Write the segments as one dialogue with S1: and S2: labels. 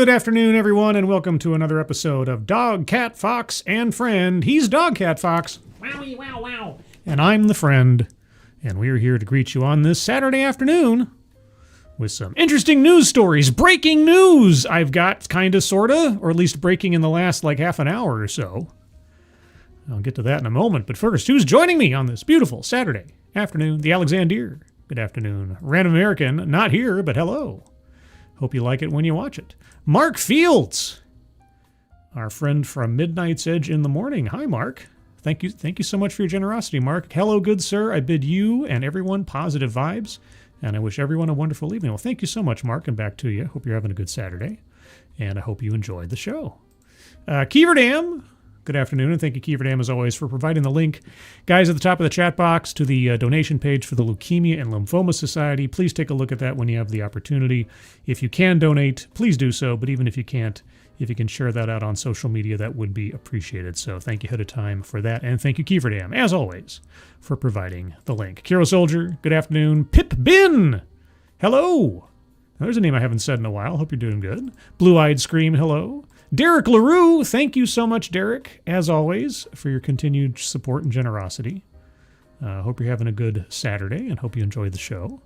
S1: Good afternoon, everyone, and welcome to another episode of Dog, Cat, Fox, and Friend. He's DogCatFox. Wowie, wow, wow. And I'm the friend, and we're here to greet you on this Saturday afternoon with some interesting news stories. Breaking news! I've got kinda, sorta, or at least breaking in the last, half an hour or so. I'll get to that in a moment, but first, who's joining me on this beautiful Saturday afternoon? The Alexander. Good afternoon. Random American, not here, but hello. Hope you like it when you watch it. Mark Fields, our friend from Midnight's Edge in the Morning. Hi, Mark. Thank you so much for your generosity, Mark. Hello, good sir. I bid you and everyone positive vibes, and I wish everyone a wonderful evening. Well, thank you so much, Mark, and back to you. Hope you're having a good Saturday, and I hope you enjoyed the show. Keeverdam, good afternoon, and thank you, Keeverdam, as always, for providing the link. Guys, at the top of the chat box to the donation page for the Leukemia and Lymphoma Society. Please take a look at that when you have the opportunity. If you can donate, please do so, but even if you can't, if you can share that out on social media, that would be appreciated. So thank you ahead of time for that, and thank you, Keeverdam, as always, for providing the link. Kiro Soldier, good afternoon. Pip Bin, hello. Now, there's a name I haven't said in a while. Hope you're doing good. Blue-Eyed Scream, hello. Derek LaRue, thank you so much, Derek, as always, for your continued support and generosity. Hope you're having a good Saturday and hope you enjoyed the show.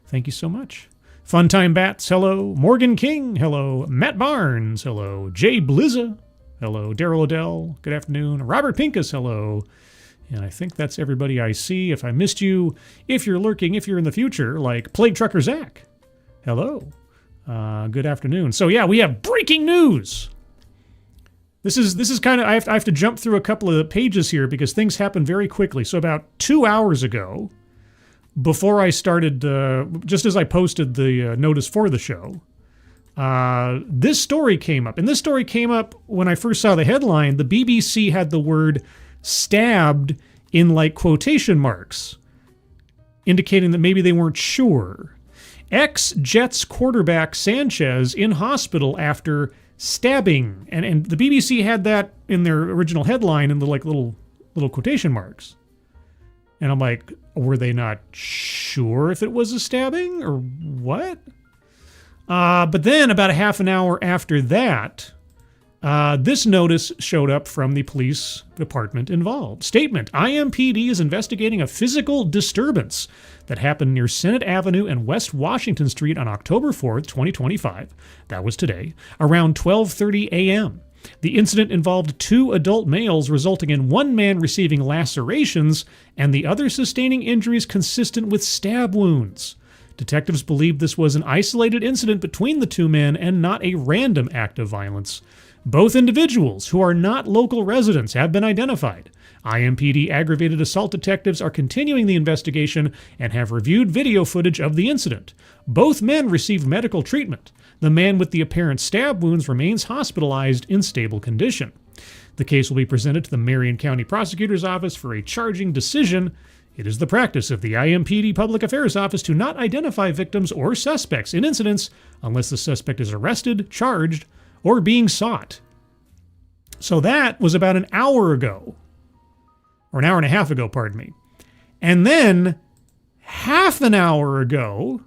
S1: Thank you so much. Funtime Bats, hello. Morgan King, hello. Matt Barnes, hello. Jay Blizza, hello. Daryl Odell, good afternoon. Robert Pincus, hello. And I think that's everybody I see. If I missed you, if you're lurking, if you're in the future, like Plague Trucker Zach, hello. Good afternoon. So yeah, we have breaking news. This is kind of, I have to jump through a couple of pages here because things happen very quickly. So about 2 hours ago, before I started, just as I posted the notice for the show, this story came up. And this story came up when I first saw the headline. The BBC had the word stabbed in quotation marks, indicating that maybe they weren't sure. Ex-Jets quarterback Sanchez in hospital after stabbing, and the BBC had that in their original headline in the little quotation marks. And I'm like, were they not sure if it was a stabbing or what? But then about a half an hour after that, this notice showed up from the police department involved. Statement: IMPD is investigating a physical disturbance that happened near Senate Avenue and West Washington Street on October 4th, 2025. That was today, around 12:30 a.m. The incident involved 2 adult males, resulting in one man receiving lacerations and the other sustaining injuries consistent with stab wounds. Detectives believe this was an isolated incident between the 2 men and not a random act of violence. Both individuals, who are not local residents, have been identified. IMPD aggravated assault detectives are continuing the investigation and have reviewed video footage of the incident. Both men received medical treatment. The man with the apparent stab wounds remains hospitalized in stable condition. The case will be presented to the Marion County Prosecutor's Office for a charging decision. It is the practice of the IMPD Public Affairs Office to not identify victims or suspects in incidents unless the suspect is arrested, charged, or being sought. So that was about an hour ago. Or an hour and a half ago, pardon me. And then, half an hour ago,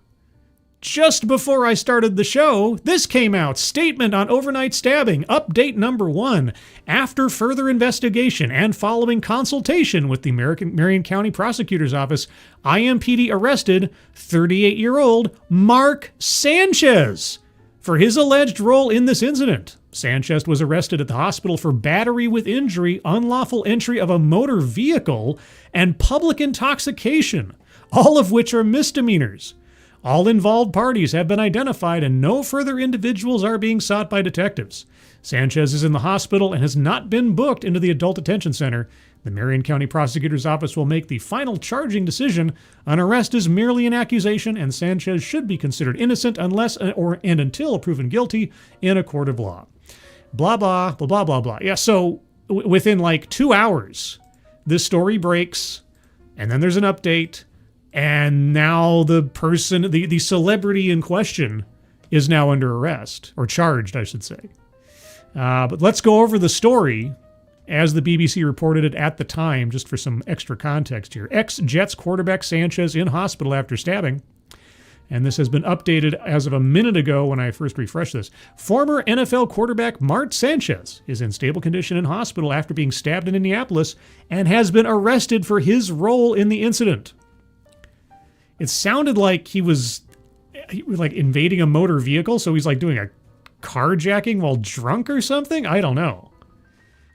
S1: just before I started the show, this came out. Statement on overnight stabbing. Update number 1. After further investigation and following consultation with the Marion County Prosecutor's Office, IMPD arrested 38-year-old Mark Sanchez for his alleged role in this incident. Sanchez was arrested at the hospital for battery with injury, unlawful entry of a motor vehicle, and public intoxication, all of which are misdemeanors. All involved parties have been identified and no further individuals are being sought by detectives. Sanchez is in the hospital and has not been booked into the Adult Detention Center. The Marion County Prosecutor's Office will make the final charging decision. An arrest is merely an accusation, and Sanchez should be considered innocent unless and until proven guilty in a court of law. Blah, blah, blah, blah, blah, blah. Yeah, so within 2 hours, this story breaks, and then there's an update, and now the person, the celebrity in question, is now under arrest, or charged, I should say. But let's go over the story as the BBC reported it at the time, just for some extra context here. Ex-Jets quarterback Sanchez in hospital after stabbing. And this has been updated as of a minute ago when I first refreshed this. Former NFL quarterback Mark Sanchez is in stable condition in hospital after being stabbed in Indianapolis and has been arrested for his role in the incident. It sounded like he was like invading a motor vehicle, so he's like doing a carjacking while drunk or something? I don't know.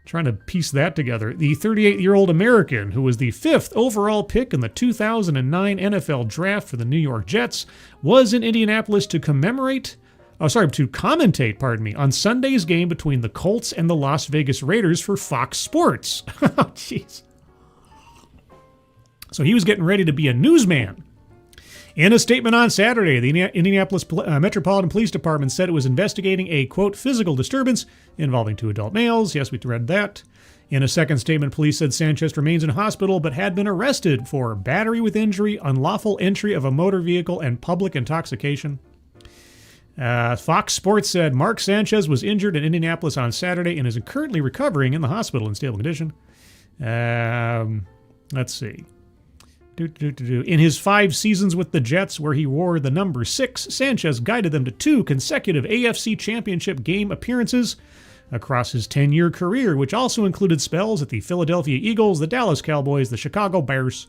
S1: Trying to piece that together. The 38-year-old American, who was the 5th overall pick in the 2009 NFL draft for the New York Jets, was in Indianapolis to commentate, on Sunday's game between the Colts and the Las Vegas Raiders for Fox Sports. Oh, jeez. So he was getting ready to be a newsman. In a statement on Saturday, the Indianapolis Metropolitan Police Department said it was investigating a, quote, physical disturbance involving 2 adult males. Yes, we read that. In a second statement, police said Sanchez remains in hospital but had been arrested for battery with injury, unlawful entry of a motor vehicle, and public intoxication. Fox Sports said Mark Sanchez was injured in Indianapolis on Saturday and is currently recovering in the hospital in stable condition. Let's see. In his 5 seasons with the Jets, where he wore the number 6, Sanchez guided them to 2 consecutive AFC Championship game appearances across his 10-year career, which also included spells at the Philadelphia Eagles, the Dallas Cowboys, the Chicago Bears,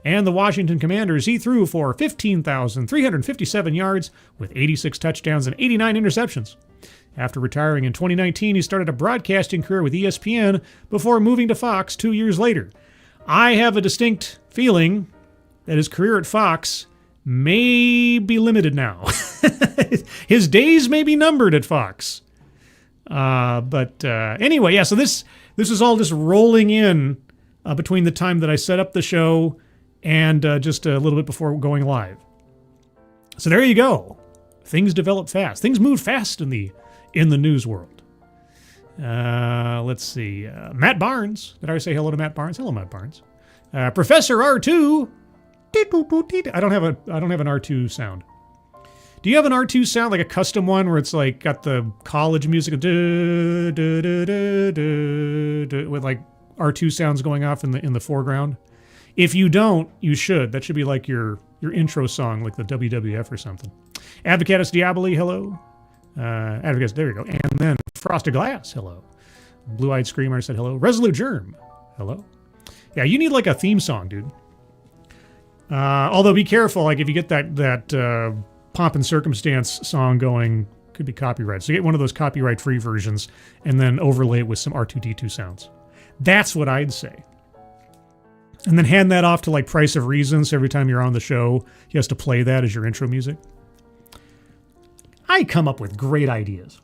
S1: and the Washington Commanders. He threw for 15,357 yards with 86 touchdowns and 89 interceptions. After retiring in 2019, he started a broadcasting career with ESPN before moving to Fox 2 years later. I have a distinct feeling that his career at Fox may be limited now. His days may be numbered at Fox. But anyway, yeah, so this is all just rolling in between the time that I set up the show and just a little bit before going live. So there you go. Things develop fast. Things move fast in the news world. Let's see. Matt Barnes. Did I say hello to Matt Barnes? Hello, Matt Barnes. Professor R2. I don't have an R2 sound. Do you have an R2 sound, like a custom one where it's like got the college music with like R2 sounds going off in the foreground? If you don't, you should. That should be like your intro song, like the WWF or something. Advocatus Diaboli, hello. Advocates, there you go. And then Frosted Glass, hello. Blue-Eyed Screamer said hello. Resolute Germ, hello. Yeah, you need like a theme song, dude. Although be careful, like if you get that Pomp and Circumstance song going, could be copyright. So get one of those copyright-free versions and then overlay it with some R2-D2 sounds. That's what I'd say. And then hand that off to like Price of Reason, so every time you're on the show, he has to play that as your intro music. I come up with great ideas.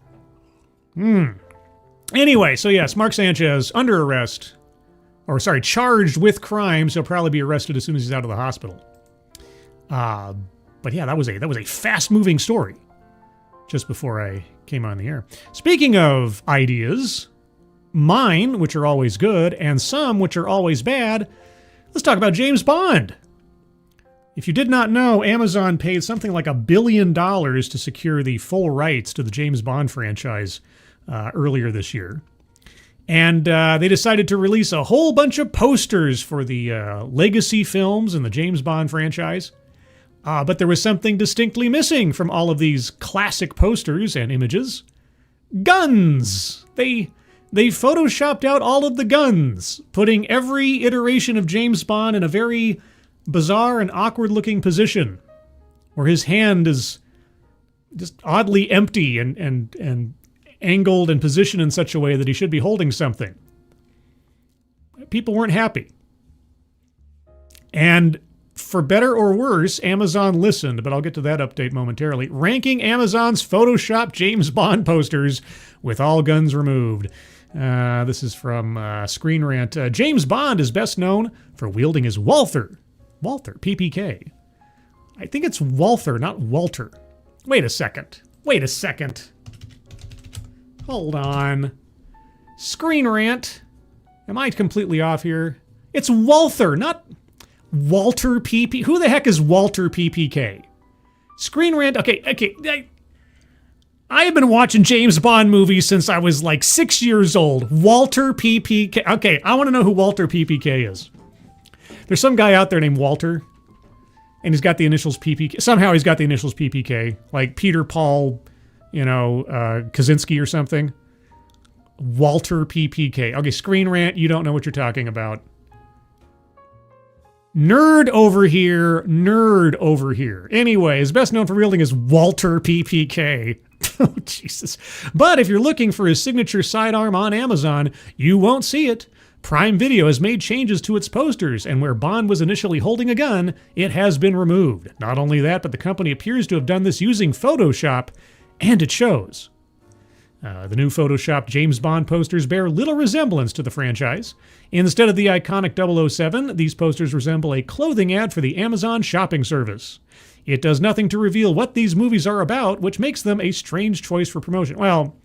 S1: Anyway, so yes, Mark Sanchez under arrest, charged with crimes. He'll probably be arrested as soon as he's out of the hospital. But yeah, that was a fast-moving story just before I came on the air. Speaking of ideas, mine, which are always good, and some which are always bad, let's talk about James Bond. If you did not know, Amazon paid something like $1 billion to secure the full rights to the James Bond franchise earlier this year. And they decided to release a whole bunch of posters for the legacy films in the James Bond franchise. But there was something distinctly missing from all of these classic posters and images. Guns! They photoshopped out all of the guns, putting every iteration of James Bond in a very bizarre and awkward-looking position, where his hand is just oddly empty and angled and positioned in such a way that he should be holding something. People weren't happy. And for better or worse, Amazon listened, but I'll get to that update momentarily, ranking Amazon's Photoshop James Bond posters with all guns removed. This is from Screen Rant. James Bond is best known for wielding his Walther, PPK. I think it's Walther, not Walter. Wait a second. Hold on. Screen Rant. Am I completely off here? It's Walther, not Walter PP. Who the heck is Walter PPK? Screen Rant. Okay. I have been watching James Bond movies since I was like 6 years old. Walter PPK. Okay, I want to know who Walter PPK is. There's some guy out there named Walter. and he's got the initials PPK. Somehow he's got the initials PPK, like Peter Paul, Kaczynski or something. Walter PPK. Okay, Screen Rant, you don't know what you're talking about. Nerd over here. Anyway, is best known for wielding as Walter PPK. Oh, Jesus. But if you're looking for his signature sidearm on Amazon, you won't see it. Prime Video has made changes to its posters, and where Bond was initially holding a gun, it has been removed. Not only that, but the company appears to have done this using Photoshop, and it shows. The new Photoshopped James Bond posters bear little resemblance to the franchise. Instead of the iconic 007, these posters resemble a clothing ad for the Amazon shopping service. It does nothing to reveal what these movies are about, which makes them a strange choice for promotion. Well,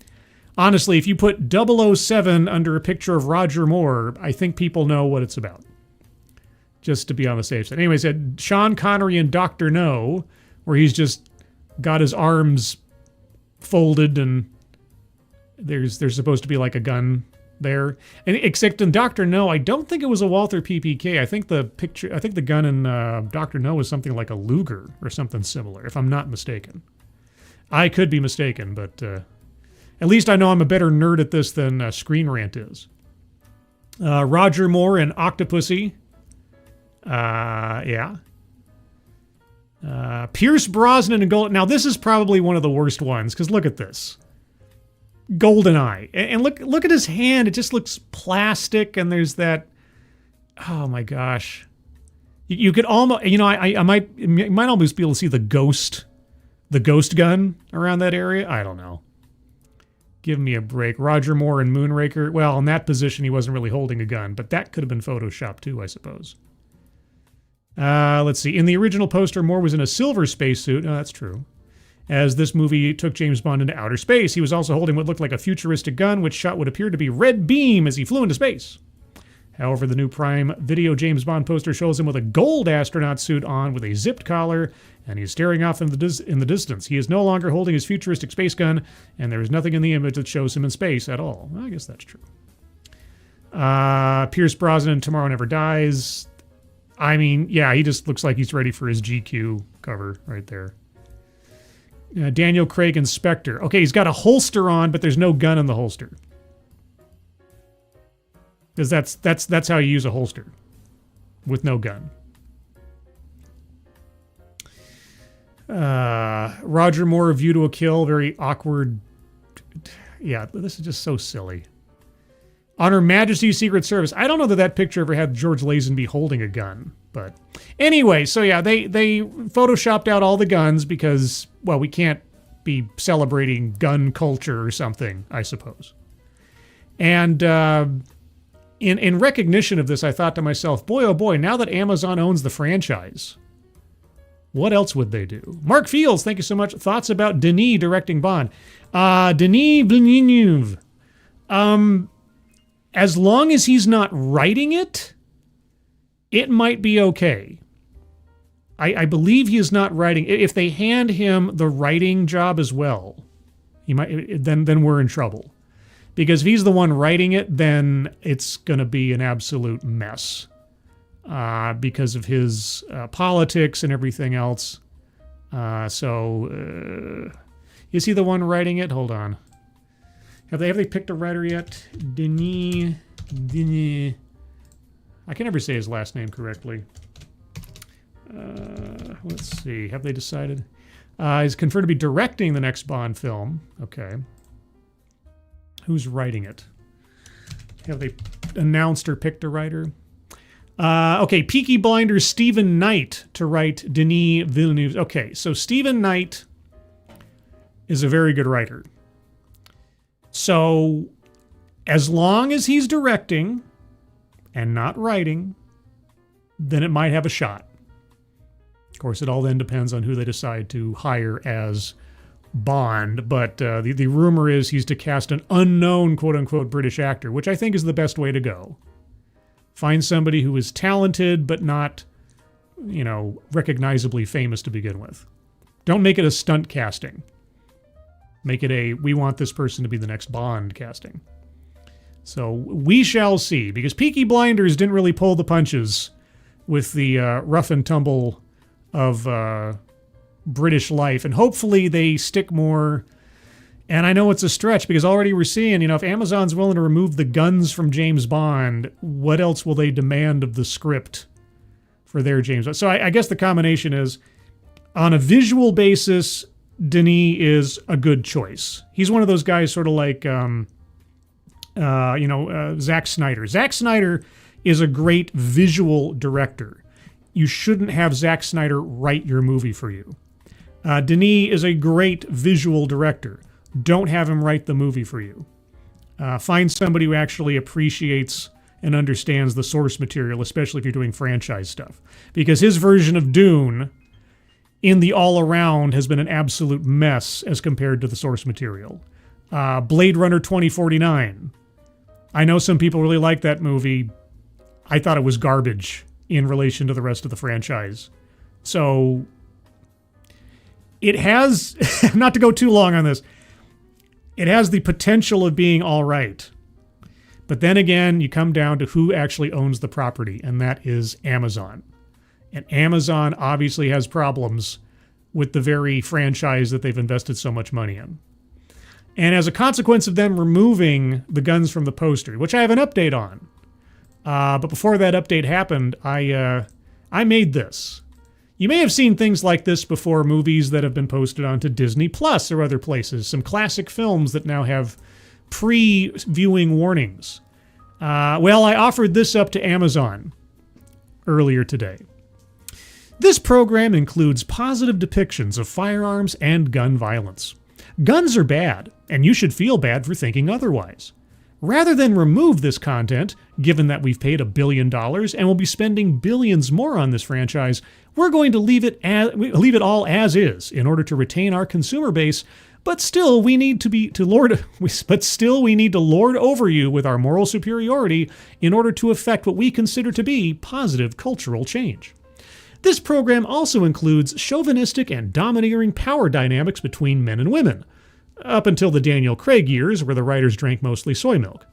S1: honestly, if you put 007 under a picture of Roger Moore, I think people know what it's about. Just to be on the safe side. Anyways, Sean Connery and Dr. No, where he's just got his arms folded and there's supposed to be like a gun there. And except in Dr. No, I don't think it was a Walther PPK. I think the gun in Dr. No was something like a Luger or something similar, if I'm not mistaken. I could be mistaken, but at least I know I'm a better nerd at this than Screen Rant is. Roger Moore and Octopussy. Yeah. Pierce Brosnan and Gold. Now, this is probably one of the worst ones, because look at this. GoldenEye. And look at his hand. It just looks plastic, and there's that... Oh, my gosh. You could almost... I might almost be able to see the ghost gun around that area. I don't know. Give me a break. Roger Moore and Moonraker. Well, in that position, he wasn't really holding a gun, but that could have been Photoshopped too, I suppose. Let's see. In the original poster, Moore was in a silver spacesuit. Oh, that's true. As this movie took James Bond into outer space, he was also holding what looked like a futuristic gun, which shot what appeared to be red beam as he flew into space. However, the new Prime Video James Bond poster shows him with a gold astronaut suit on with a zipped collar, and he's staring off in the distance. He is no longer holding his futuristic space gun, and there is nothing in the image that shows him in space at all. Well, I guess that's true. Pierce Brosnan, Tomorrow Never Dies. I mean, yeah, he just looks like he's ready for his GQ cover right there. Daniel Craig and Spectre. Okay, he's got a holster on, but there's no gun in the holster. Because that's how you use a holster. With no gun. Roger Moore, View to a Kill. Very awkward. Yeah, this is just so silly. On Her Majesty's Secret Service. I don't know that picture ever had George Lazenby holding a gun. But anyway, so yeah, they photoshopped out all the guns because, well, we can't be celebrating gun culture or something, I suppose. And in recognition of this, I thought to myself, boy, oh boy, now that Amazon owns the franchise, what else would they do? Mark Fields, thank you so much. Thoughts about Denis directing Bond? Denis Villeneuve. As long as he's not writing it, it might be okay. I believe he is not writing. If they hand him the writing job as well, he might. Then we're in trouble. Because if he's the one writing it, then it's going to be an absolute mess. Because of his politics and everything else. Is he the one writing it? Hold on. Have they picked a writer yet? Denis. I can never say his last name correctly. Let's see. Have they decided? He's confirmed to be directing the next Bond film. Okay. Who's writing it? Have they announced or picked a writer? Okay, Peaky Blinders Stephen Knight to write Denis Villeneuve. Okay, so Stephen Knight is a very good writer. So, as long as he's directing and not writing, then it might have a shot. Of course, it all then depends on who they decide to hire as Bond, but the rumor is he's to cast an unknown quote-unquote British actor, which I think is the best way to go. Find somebody who is talented but not, recognizably famous to begin with. Don't make it a stunt casting. Make it we want this person to be the next Bond casting. So we shall see, because Peaky Blinders didn't really pull the punches with the rough and tumble of British life. And hopefully they stick more. And I know it's a stretch because already we're seeing, if Amazon's willing to remove the guns from James Bond, what else will they demand of the script for their James Bond? So I guess the combination is, on a visual basis, Denis is a good choice. He's one of those guys sort of like, Zack Snyder. Zack Snyder is a great visual director. You shouldn't have Zack Snyder write your movie for you. Denis is a great visual director. Don't have him write the movie for you. Find somebody who actually appreciates and understands the source material, especially if you're doing franchise stuff. Because his version of Dune, in the all-around, has been an absolute mess as compared to the source material. Blade Runner 2049. I know some people really like that movie. I thought it was garbage in relation to the rest of the franchise. So it has, not to go too long on this, it has the potential of being all right. But then again, you come down to who actually owns the property, and that is Amazon. And Amazon obviously has problems with the very franchise that they've invested so much money in. And as a consequence of them removing the guns from the poster, which I have an update on, but before that update happened, I made this. You may have seen things like this before, movies that have been posted onto Disney Plus or other places, some classic films that now have pre-viewing warnings. Well, I offered this up to Amazon earlier today. This program includes positive depictions of firearms and gun violence. Guns are bad, and you should feel bad for thinking otherwise. Rather than remove this content, given that we've paid $1 billion and will be spending billions more on this franchise, we're going to leave it all as is in order to retain our consumer base. But still, we need to lord over you with our moral superiority in order to effect what we consider to be positive cultural change. This program also includes chauvinistic and domineering power dynamics between men and women, up until the Daniel Craig years where the writers drank mostly soy milk.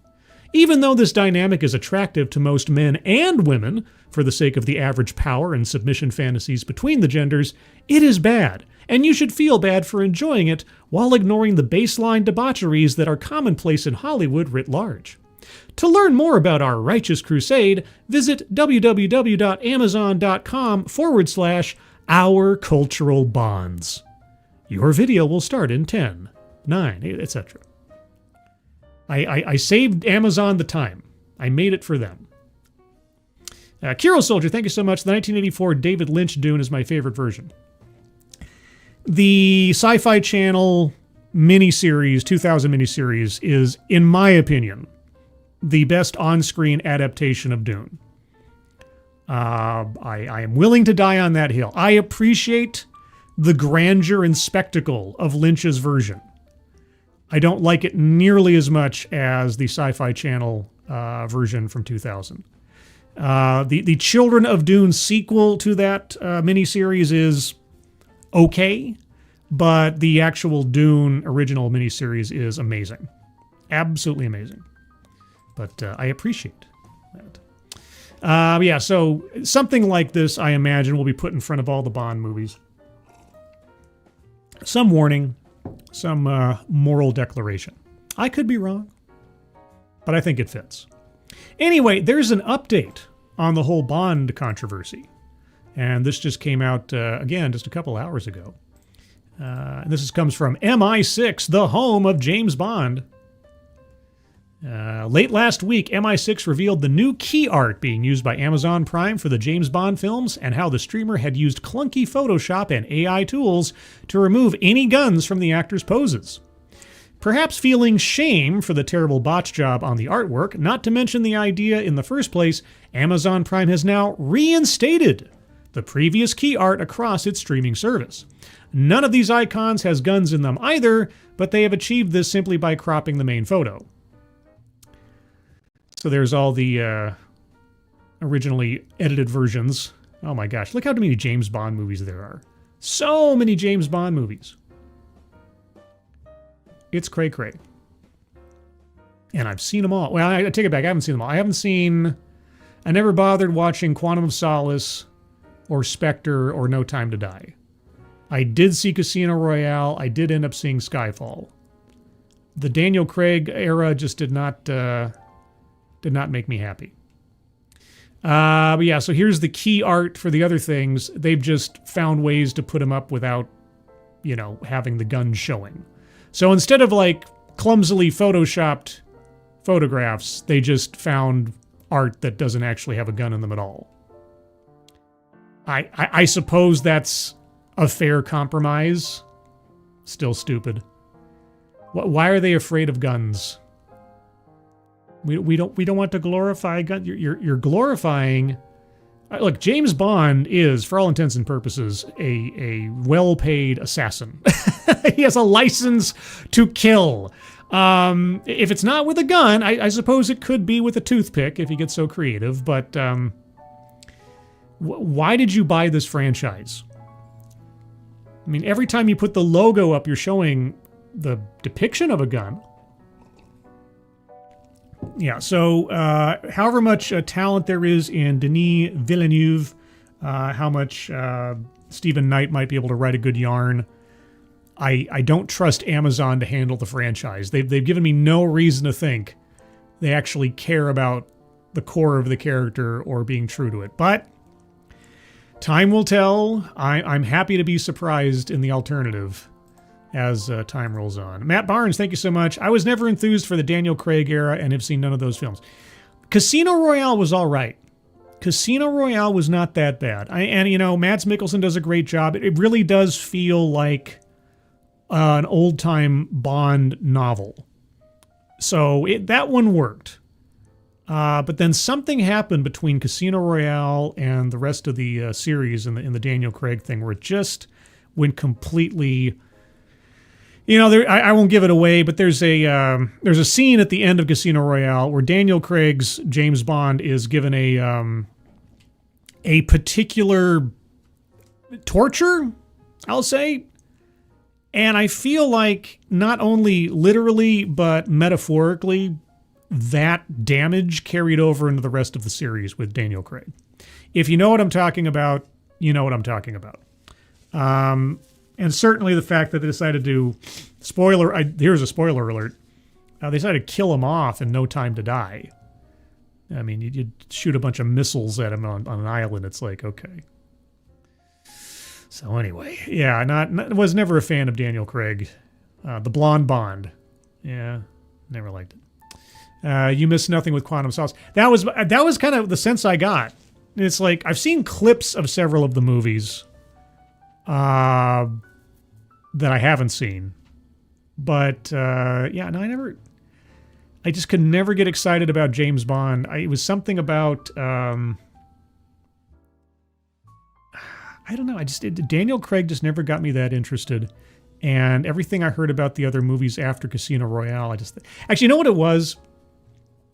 S1: Even though this dynamic is attractive to most men and women for the sake of the average power and submission fantasies between the genders, it is bad, and you should feel bad for enjoying it while ignoring the baseline debaucheries that are commonplace in Hollywood writ large. To learn more about our righteous crusade, visit www.amazon.com/ourculturalbonds. Your video will start in 10, 9, etc. I saved Amazon the time. I made it for them. Kiro Soldier, thank you so much. The 1984 David Lynch Dune is my favorite version. The Sci-Fi Channel miniseries, 2000 miniseries, is, in my opinion, the best on-screen adaptation of Dune. I am willing to die on that hill. I appreciate the grandeur and spectacle of Lynch's version. I don't like it nearly as much as the Sci-Fi Channel version from 2000. The Children of Dune sequel to that miniseries is okay, but the actual Dune original miniseries is amazing. Absolutely amazing. But I appreciate that. Yeah, so something like this, I imagine, will be put in front of all the Bond movies. Some warning, some moral declaration. I could be wrong, but I think it fits. Anyway, there's an update on the whole Bond controversy. And this just came out, again, just a couple hours ago. And this comes from MI6, the home of James Bond. Late last week, MI6 revealed the new key art being used by Amazon Prime for the James Bond films and how the streamer had used clunky Photoshop and AI tools to remove any guns from the actors' poses. Perhaps feeling shame for the terrible botch job on the artwork, not to mention the idea in the first place, Amazon Prime has now reinstated the previous key art across its streaming service. None of these icons has guns in them either, but they have achieved this simply by cropping the main photo. So there's all the originally edited versions. Oh my gosh, look how many James Bond movies there are. So many James Bond movies. It's cray-cray. And I've seen them all. Well, I take it back. I haven't seen them all. I never bothered watching Quantum of Solace or Spectre or No Time to Die. I did see Casino Royale. I did end up seeing Skyfall. The Daniel Craig era just did not make me happy. But yeah, so here's the key art for the other things. They've just found ways to put him up without, having the gun showing. So instead of like clumsily photoshopped photographs, they just found art that doesn't actually have a gun in them at all. I suppose that's a fair compromise. Still stupid. Why are they afraid of guns? We don't want to glorify guns. You're glorifying. Look, James Bond is, for all intents and purposes, a well-paid assassin. He has a license to kill. If it's not with a gun, I suppose it could be with a toothpick if he gets so creative. But why did you buy this franchise? I mean, every time you put the logo up, you're showing the depiction of a gun. Yeah, so however much talent there is in Denis Villeneuve, how much Stephen Knight might be able to write a good yarn, I don't trust Amazon to handle the franchise. They've given me no reason to think they actually care about the core of the character or being true to it. But time will tell. I'm happy to be surprised in the alternative as time rolls on. Matt Barnes, thank you so much. I was never enthused for the Daniel Craig era and have seen none of those films. Casino Royale was all right. Casino Royale was not that bad. Mads Mikkelsen does a great job. It really does feel like an old-time Bond novel. So that one worked. But then something happened between Casino Royale and the rest of the series in the Daniel Craig thing where it just went completely... I won't give it away, but there's a scene at the end of Casino Royale where Daniel Craig's James Bond is given a particular torture, I'll say. And I feel like not only literally, but metaphorically, that damage carried over into the rest of the series with Daniel Craig. If you know what I'm talking about, you know what I'm talking about. And certainly the fact that they decided to, here's a spoiler alert, they decided to kill him off in No Time to Die. I mean, you'd shoot a bunch of missiles at him on an island. It's like, okay. So anyway, yeah, was never a fan of Daniel Craig. The Blonde Bond. Yeah, never liked it. You Miss Nothing with Quantum Solace. That was kind of the sense I got. It's like, I've seen clips of several of the movies that I haven't seen. But, I just could never get excited about James Bond. It was something about, I don't know, Daniel Craig just never got me that interested. And everything I heard about the other movies after Casino Royale, actually, you know what it was?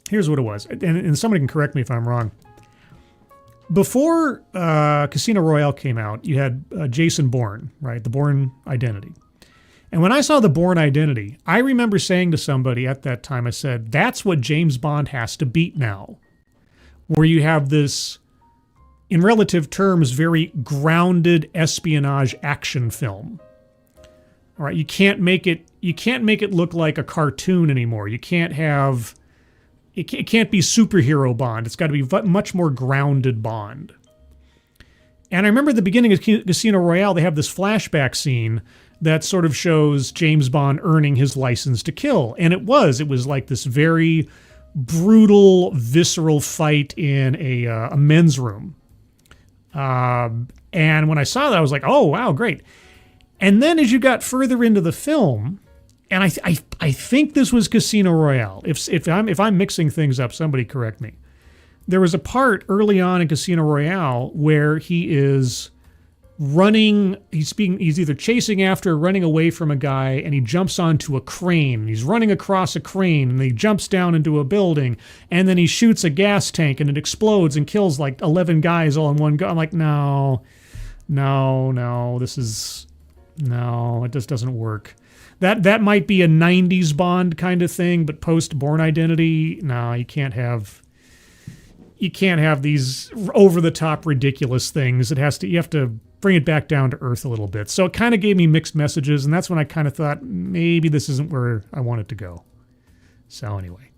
S1: Here's what it was. And somebody can correct me if I'm wrong. Before Casino Royale came out, you had Jason Bourne, right? The Bourne Identity. And when I saw the Bourne Identity, I remember saying to somebody at that time, I said, that's what James Bond has to beat now. Where you have this, in relative terms, very grounded espionage action film. All right, you can't make it look like a cartoon anymore. You can't have... It can't be superhero Bond. It's got to be much more grounded Bond. And I remember at the beginning of Casino Royale, they have this flashback scene that sort of shows James Bond earning his license to kill. And it was like this very brutal, visceral fight in a men's room. And when I saw that, I was like, oh, wow, great. And then as you got further into the film... And I think this was Casino Royale. If I'm mixing things up, somebody correct me. There was a part early on in Casino Royale where he is running. He's either chasing after or running away from a guy, and he jumps onto a crane. He's running across a crane, and he jumps down into a building, and then he shoots a gas tank, and it explodes and kills like 11 guys all in one go. I'm like, no, it just doesn't work. That might be a 90s Bond kind of thing, but post Bourne Identity, no, you can't have you can't have these over-the-top ridiculous things. You have to bring it back down to earth a little bit. So it kind of gave me mixed messages, and that's when I kind of thought maybe this isn't where I want it to go. So anyway,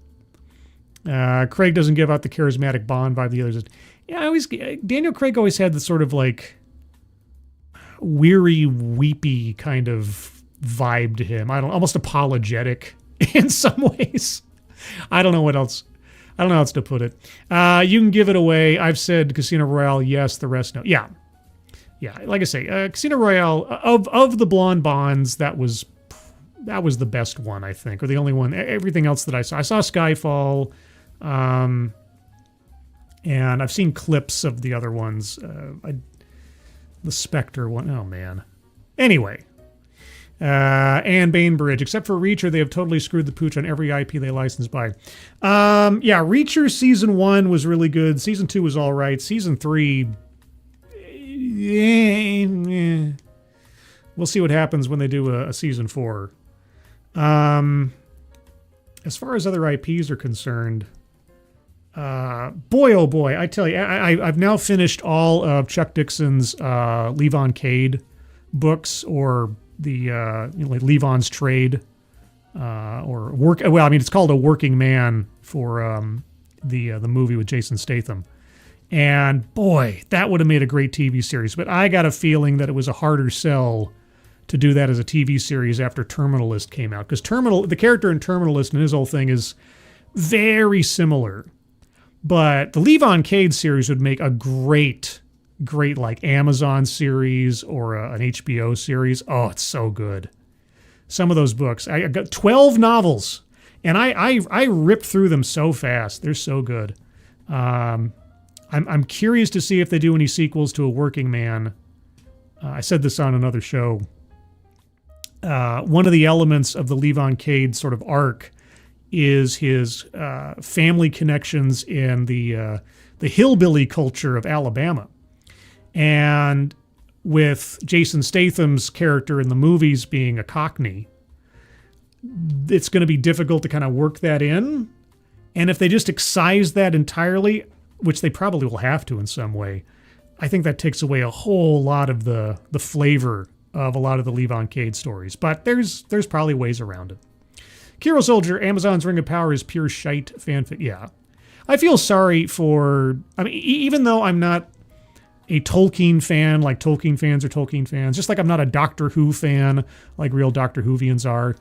S1: Craig doesn't give out the charismatic Bond vibe the others. Yeah, Daniel Craig always had the sort of like weary, weepy kind of vibe to him. Almost apologetic in some ways. I don't know how else to put it. You can give it away. I've said Casino Royale, yes. The rest, no. Yeah. Like I say, Casino Royale of the blonde Bonds, that was the best one, I think, or the only one. Everything else that I saw Skyfall, and I've seen clips of the other ones. The Spectre one. Oh man. Anyway. And Bainbridge, except for Reacher, they have totally screwed the pooch on every IP they licensed by. Reacher season 1 was really good. Season 2 was all right. Season 3, we'll see what happens when they do a season 4. As far as other IPs are concerned, boy, oh boy, I tell you, I've now finished all of Chuck Dixon's Levon Cade books, or the like Levon's Trade, or work. Well, I mean, it's called A Working Man for the movie with Jason Statham, and boy, that would have made a great TV series. But I got a feeling that it was a harder sell to do that as a TV series after Terminalist came out, because the character in Terminalist and his whole thing is very similar, but the Levon Cade series would make a great like Amazon series or an HBO series. Oh, it's so good. Some of those books. I got 12 novels, and I ripped through them so fast. They're so good. I'm curious to see if they do any sequels to A Working Man. I said this on another show. One of the elements of the Levon Cade sort of arc is his family connections in the hillbilly culture of Alabama. And with Jason Statham's character in the movies being a Cockney, it's going to be difficult to kind of work that in. And if they just excise that entirely, which they probably will have to in some way, I think that takes away a whole lot of the flavor of a lot of the Levon Cade stories. But there's probably ways around it. Kiro Soldier, Amazon's Ring of Power is pure shite fanfic. Yeah. I feel sorry for... I mean, even though I'm not a Tolkien fan, like Tolkien fans are Tolkien fans, just like I'm not a Doctor Who fan, like real Doctor Whovians are.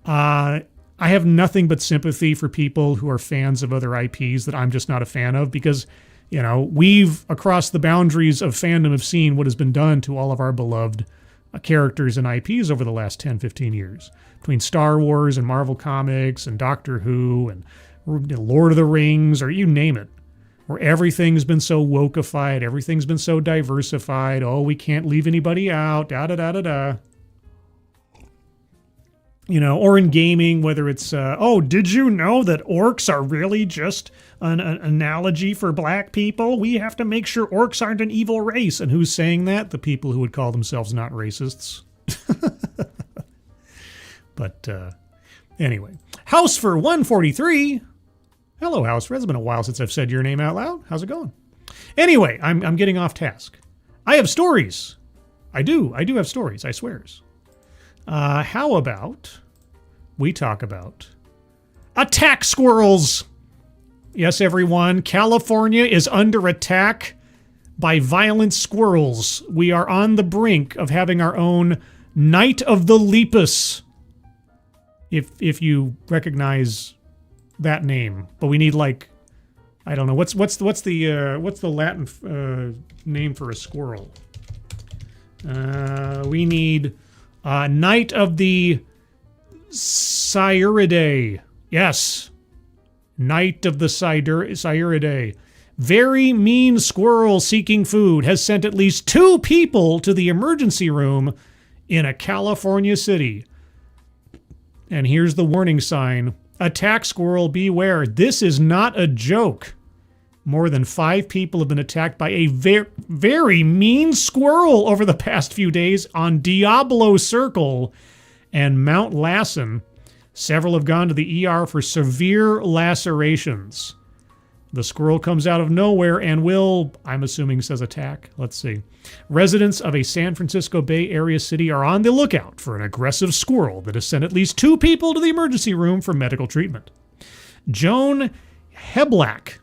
S1: I have nothing but sympathy for people who are fans of other IPs that I'm just not a fan of, because, you know, we've, across the boundaries of fandom, have seen what has been done to all of our beloved characters and IPs over the last 10, 15 years. Between Star Wars and Marvel Comics and Doctor Who and Lord of the Rings, or you name it. Where everything's been so wokeified, everything's been so diversified. Oh, we can't leave anybody out, da-da-da-da-da. You know, or in gaming, whether it's, did you know that orcs are really just an analogy for black people? We have to make sure orcs aren't an evil race. And who's saying that? The people who would call themselves not racists. But anyway, House for 143. Hello, House. It's been a while since I've said your name out loud. How's it going? Anyway, I'm getting off task. I have stories. I do have stories, I swears. How about we talk about attack squirrels? Yes, everyone. California is under attack by violent squirrels. We are on the brink of having our own Night of the Lepus. If you recognize that name, but we need, like, I don't know, what's the Latin name for a squirrel? We need Night of the Sciuridae. Yes, Night of the Sciuridae. Very mean squirrel seeking food has sent at least 2 people to the emergency room in a California city. And here's the warning sign. Attack squirrel, beware. This is not a joke. More than 5 people have been attacked by a very mean squirrel over the past few days on Diablo Circle and Mount Lassen. Several have gone to the ER for severe lacerations. The squirrel comes out of nowhere and will, I'm assuming, says attack. Let's see. Residents of a San Francisco Bay Area city are on the lookout for an aggressive squirrel that has sent at least 2 people to the emergency room for medical treatment. Joan Heblack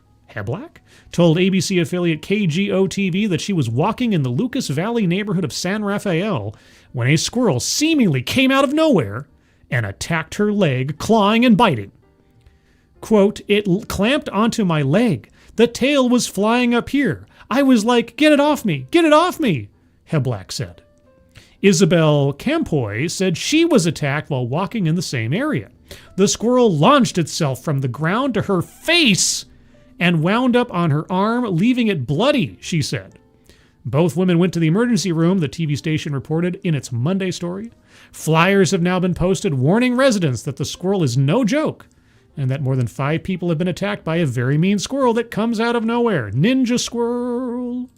S1: told ABC affiliate KGO-TV that she was walking in the Lucas Valley neighborhood of San Rafael when a squirrel seemingly came out of nowhere and attacked her leg, clawing and biting. Quote, "It clamped onto my leg. The tail was flying up here. I was like, get it off me, get it off me," Heblack said. Isabel Campoy said she was attacked while walking in the same area. The squirrel launched itself from the ground to her face and wound up on her arm, leaving it bloody, she said. Both women went to the emergency room, the TV station reported in its Monday story. Flyers have now been posted warning residents that the squirrel is no joke and that more than 5 people have been attacked by a very mean squirrel that comes out of nowhere. Ninja squirrel.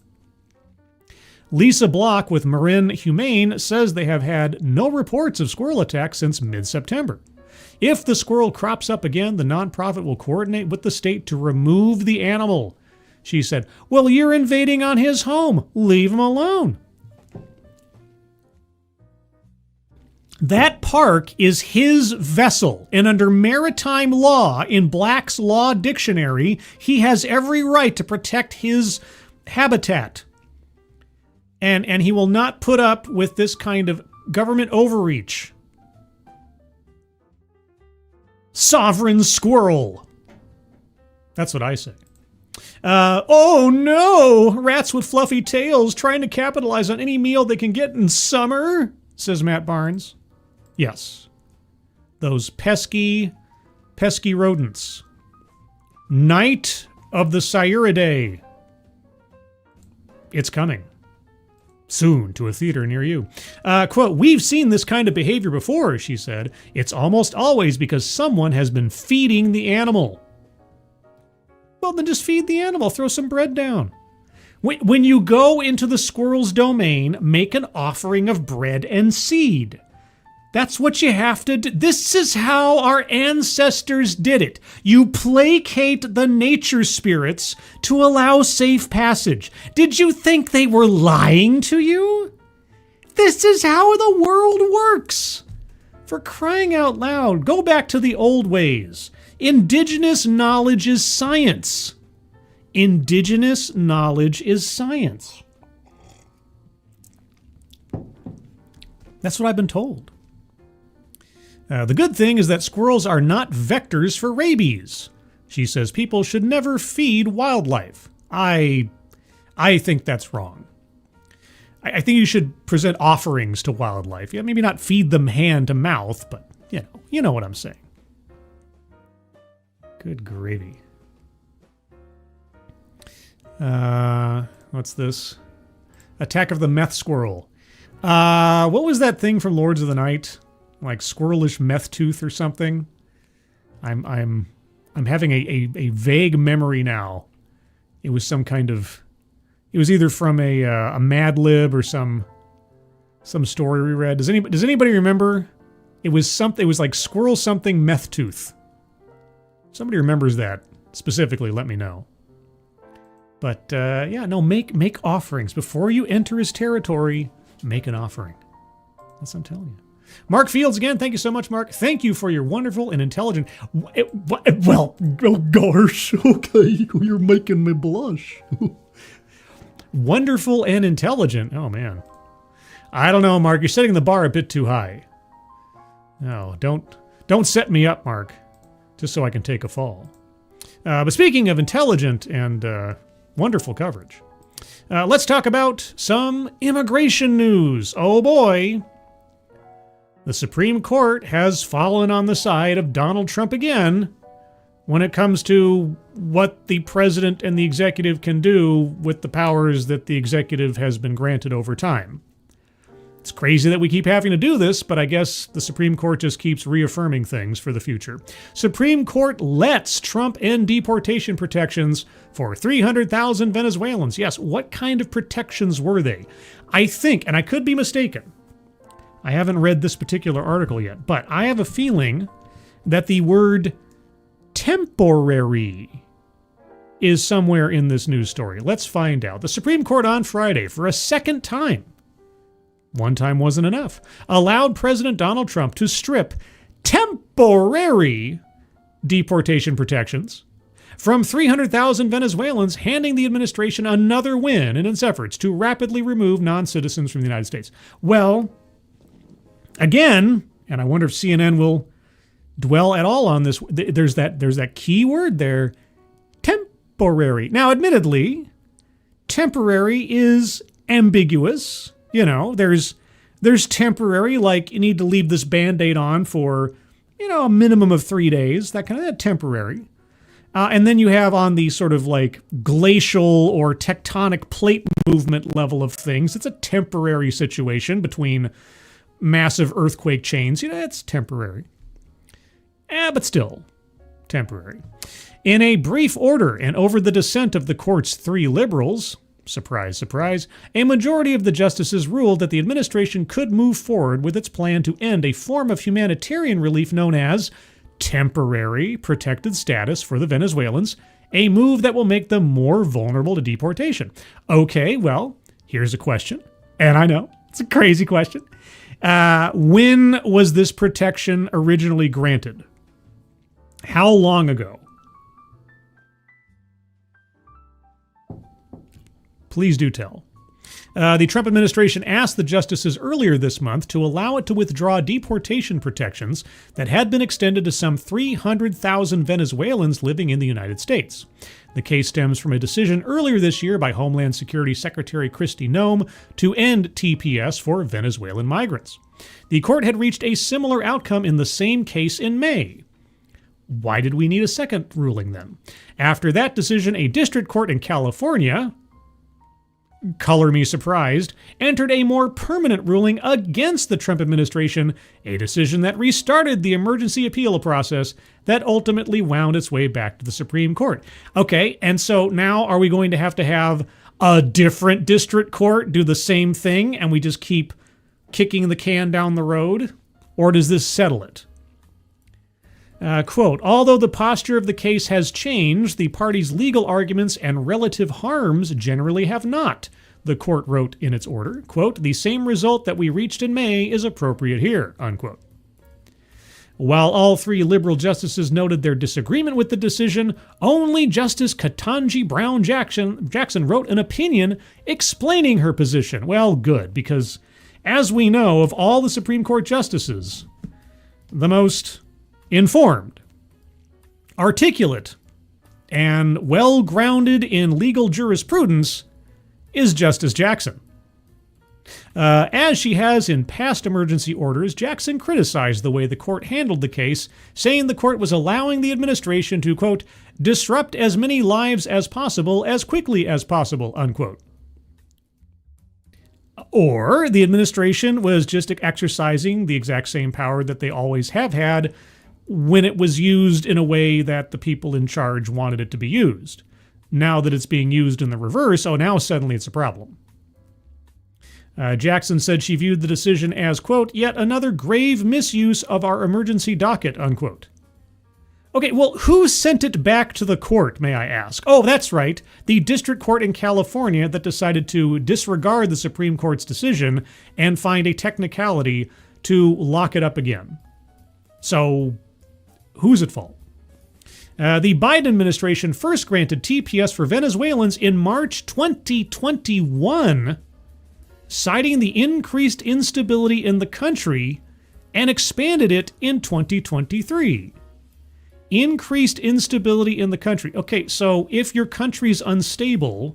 S1: Lisa Block with Marin Humane says they have had no reports of squirrel attacks since mid-September. If the squirrel crops up again, the nonprofit will coordinate with the state to remove the animal. She said, "Well, you're invading on his home. Leave him alone." That park is his vessel, and under maritime law, in Black's Law Dictionary, he has every right to protect his habitat. And he will not put up with this kind of government overreach. Sovereign squirrel. That's what I say. Oh no! Rats with fluffy tails trying to capitalize on any meal they can get in summer, says Matt Barnes. Yes. Those pesky rodents. Night of the Sciuridae. It's coming. Soon to a theater near you. Quote, "We've seen this kind of behavior before," she said. "It's almost always because someone has been feeding the animal." Well, then just feed the animal. Throw some bread down. When you go into the squirrel's domain, make an offering of bread and seed. That's what you have to do. This is how our ancestors did it. You placate the nature spirits to allow safe passage. Did you think they were lying to you? This is how the world works. For crying out loud, go back to the old ways. Indigenous knowledge is science. Indigenous knowledge is science. That's what I've been told. The good thing is that squirrels are not vectors for rabies. She says people should never feed wildlife. I think that's wrong. I think you should present offerings to wildlife. Yeah, maybe not feed them hand to mouth, but you know what I'm saying. Good gravy. What's this? Attack of the Meth Squirrel. What was that thing from Lords of the Night? Like squirrelish meth tooth or something. I'm having a vague memory now. It was some kind of. It was either from a Mad Lib or some story we read. Does anybody remember? It was something. It was like squirrel something meth tooth. Somebody remembers that specifically? Let me know. But make offerings before you enter his territory. Make an offering. That's what I'm telling you. Mark Fields again. Thank you so much, Mark. Thank you for your wonderful and intelligent. Well, oh gosh. Okay, you're making me blush. Wonderful and intelligent. Oh man, I don't know, Mark. You're setting the bar a bit too high. No, don't set me up, Mark, just so I can take a fall. But speaking of intelligent and wonderful coverage, let's talk about some immigration news. Oh boy. The Supreme Court has fallen on the side of Donald Trump again when it comes to what the president and the executive can do with the powers that the executive has been granted over time. It's crazy that we keep having to do this, but I guess the Supreme Court just keeps reaffirming things for the future. Supreme Court lets Trump end deportation protections for 300,000 Venezuelans. Yes, what kind of protections were they? I think, and I could be mistaken, I haven't read this particular article yet, but I have a feeling that the word temporary is somewhere in this news story. Let's find out. The Supreme Court on Friday, for a second time, one time wasn't enough, allowed President Donald Trump to strip temporary deportation protections from 300,000 Venezuelans, handing the administration another win in its efforts to rapidly remove non-citizens from the United States. Well, again, and I wonder if CNN will dwell at all on this, there's that key word there, temporary. Now, admittedly, temporary is ambiguous. You know, there's temporary, like you need to leave this Band-Aid on for, a minimum of 3 days, that kind of temporary. And then you have on the sort of like glacial or tectonic plate movement level of things, it's a temporary situation between massive earthquake chains. It's temporary. But still, temporary. In a brief order and over the dissent of the court's 3 liberals, surprise, surprise, a majority of the justices ruled that the administration could move forward with its plan to end a form of humanitarian relief known as temporary protected status for the Venezuelans, a move that will make them more vulnerable to deportation. Okay, well, here's a question, and I know, it's a crazy question. When was this protection originally granted? How long ago? Please do tell. The Trump administration asked the justices earlier this month to allow it to withdraw deportation protections that had been extended to some 300,000 Venezuelans living in the United States. The case stems from a decision earlier this year by Homeland Security Secretary Kristi Noem to end TPS for Venezuelan migrants. The court had reached a similar outcome in the same case in May. Why did we need a second ruling then? After that decision, a district court in California, color me surprised, entered a more permanent ruling against the Trump administration, a decision that restarted the emergency appeal process that ultimately wound its way back to the Supreme Court. Okay, and so now are we going to have a different district court do the same thing and we just keep kicking the can down the road? Or does this settle it? Quote, although the posture of the case has changed, the parties' legal arguments and relative harms generally have not, the court wrote in its order. Quote, the same result that we reached in May is appropriate here, unquote. While all 3 liberal justices noted their disagreement with the decision, only Justice Ketanji Brown Jackson wrote an opinion explaining her position. Well, good, because as we know, of all the Supreme Court justices, the most informed, articulate, and well-grounded in legal jurisprudence is Justice Jackson. As she has in past emergency orders, Jackson criticized the way the court handled the case, saying the court was allowing the administration to, quote, disrupt as many lives as possible as quickly as possible, unquote. Or the administration was just exercising the exact same power that they always have had when it was used in a way that the people in charge wanted it to be used. Now that it's being used in the reverse, now suddenly it's a problem. Jackson said she viewed the decision as, quote, yet another grave misuse of our emergency docket, unquote. Okay, well, who sent it back to the court, may I ask? Oh, that's right, the district court in California that decided to disregard the Supreme Court's decision and find a technicality to lock it up again. So, who's at fault? The Biden administration first granted TPS for Venezuelans in March 2021, citing the increased instability in the country, and expanded it in 2023. Increased instability in the country. Okay, so if your country's unstable,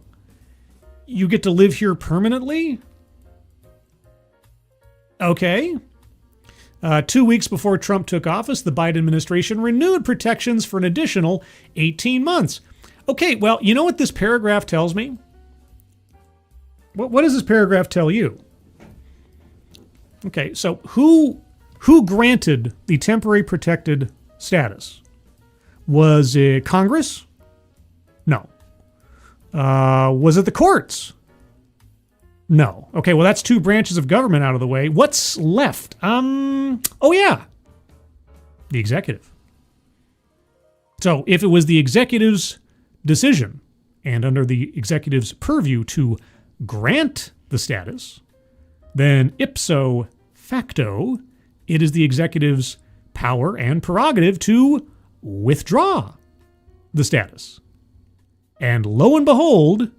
S1: you get to live here permanently? Okay. 2 weeks before Trump took office, the Biden administration renewed protections for an additional 18 months. Okay, well, you know what this paragraph tells me? What does this paragraph tell you? Okay, so who granted the temporary protected status? Was it Congress? No. Was it the courts? No. Okay, well, that's 2 branches of government out of the way. What's left? Oh yeah, the executive. So if it was the executive's decision and under the executive's purview to grant the status, then ipso facto, it is the executive's power and prerogative to withdraw the status. And lo and behold,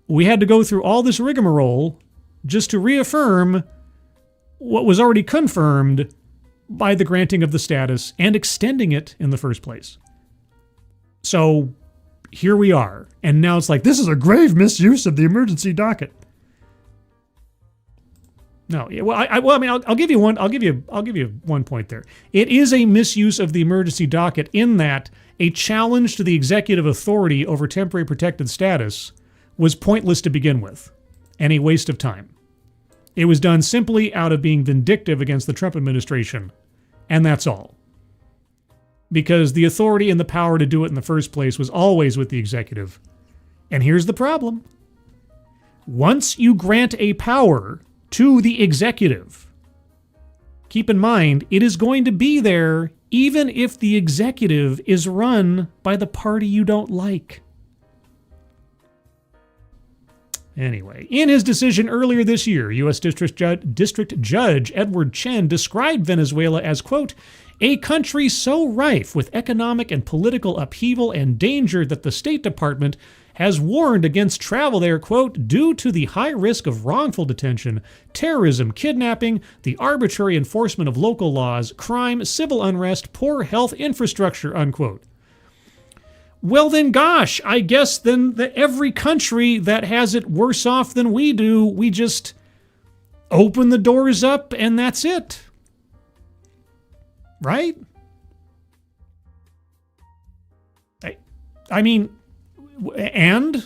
S1: we had to go through all this rigmarole just to reaffirm what was already confirmed by the granting of the status and extending it in the first place. So here we are. And now it's like, this is a grave misuse of the emergency docket. No, I'll give you one. I'll give you one point there. It is a misuse of the emergency docket in that a challenge to the executive authority over temporary protected status was pointless to begin with, and a waste of time. It was done simply out of being vindictive against the Trump administration, and that's all. Because the authority and the power to do it in the first place was always with the executive. And here's the problem. Once you grant a power to the executive, keep in mind, it is going to be there even if the executive is run by the party you don't like. Anyway, in his decision earlier this year, U.S. District Judge Edward Chen described Venezuela as, quote, a country so rife with economic and political upheaval and danger that the State Department has warned against travel there, quote, due to the high risk of wrongful detention, terrorism, kidnapping, the arbitrary enforcement of local laws, crime, civil unrest, poor health infrastructure, unquote. Well then, gosh, I guess then every country that has it worse off than we do, we just open the doors up and that's it. Right? I mean, and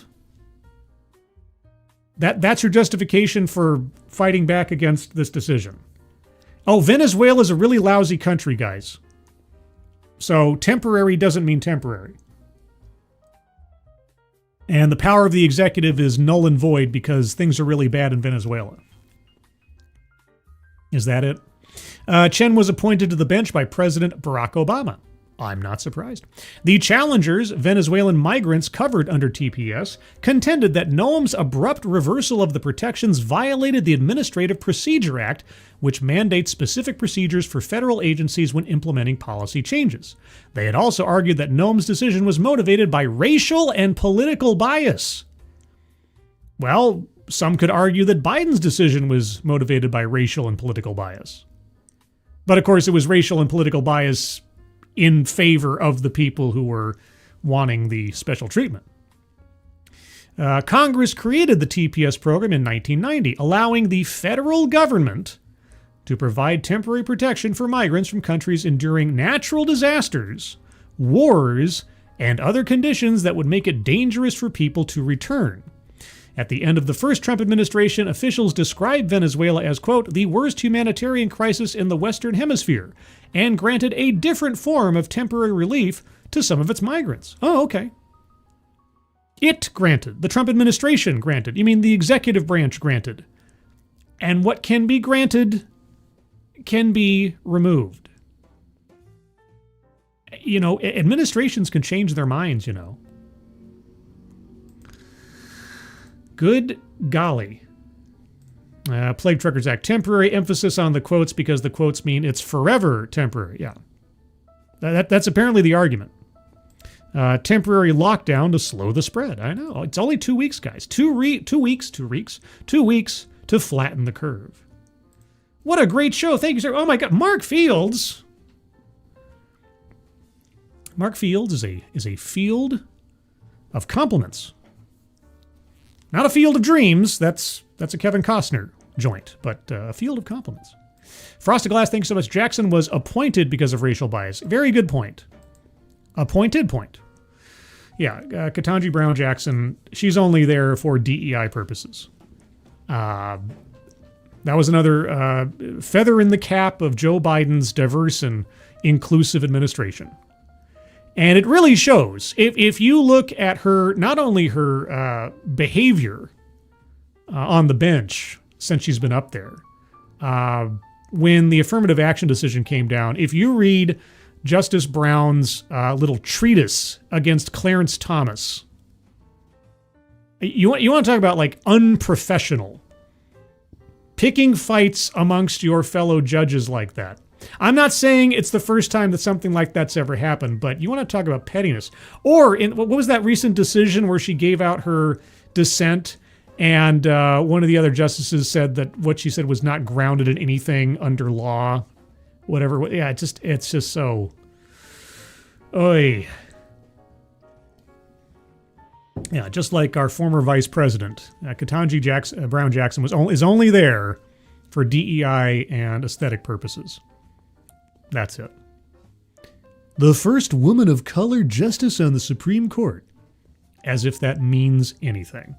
S1: that's your justification for fighting back against this decision. Oh, Venezuela is a really lousy country, guys. So temporary doesn't mean temporary. And the power of the executive is null and void because things are really bad in Venezuela. Is that it? Chen was appointed to the bench by President Barack Obama. I'm not surprised. The challengers, Venezuelan migrants covered under TPS, contended that Noam's abrupt reversal of the protections violated the Administrative Procedure Act, which mandates specific procedures for federal agencies when implementing policy changes. They had also argued that Noam's decision was motivated by racial and political bias. Well, some could argue that Biden's decision was motivated by racial and political bias. But of course, it was racial and political bias in favor of the people who were wanting the special treatment. Congress created the TPS program in 1990, allowing the federal government to provide temporary protection for migrants from countries enduring natural disasters, wars, and other conditions that would make it dangerous for people to return. At the end of the first Trump administration, officials described Venezuela as, quote, the worst humanitarian crisis in the Western Hemisphere, and granted a different form of temporary relief to some of its migrants. Oh, okay. It granted. The Trump administration granted. You mean the executive branch granted. And what can be granted can be removed. You know, administrations can change their minds, you know. Good golly. Plague Truckers Act. Temporary emphasis on the quotes because the quotes mean it's forever temporary. Yeah. That's apparently the argument. Temporary lockdown to slow the spread. I know. It's only 2 weeks, guys. 2 weeks to flatten the curve. What a great show. Thank you, sir. Oh my God. Mark Fields. Mark Fields is a field of compliments. Not a field of dreams. That's a Kevin Costner joint, but a field of compliments. Frosted Glass, thanks so much. Jackson was appointed because of racial bias. Very good point. Appointed point. Yeah, Ketanji Brown Jackson, she's only there for DEI purposes. That was another feather in the cap of Joe Biden's diverse and inclusive administration. And it really shows. If you look at her, not only her behavior on the bench since she's been up there, when the affirmative action decision came down, if you read Justice Brown's little treatise against Clarence Thomas You want to talk about like unprofessional. Picking fights amongst your fellow judges like that. I'm not saying it's the first time that something like that's ever happened, but you want to talk about pettiness. Or what was that recent decision where she gave out her dissent and one of the other justices said that what she said was not grounded in anything under law, whatever. Yeah, it's just so. Oy. Yeah, just like our former vice president, Ketanji Brown Jackson is only there for DEI and aesthetic purposes. That's it. The first woman of color justice on the Supreme Court. As if that means anything.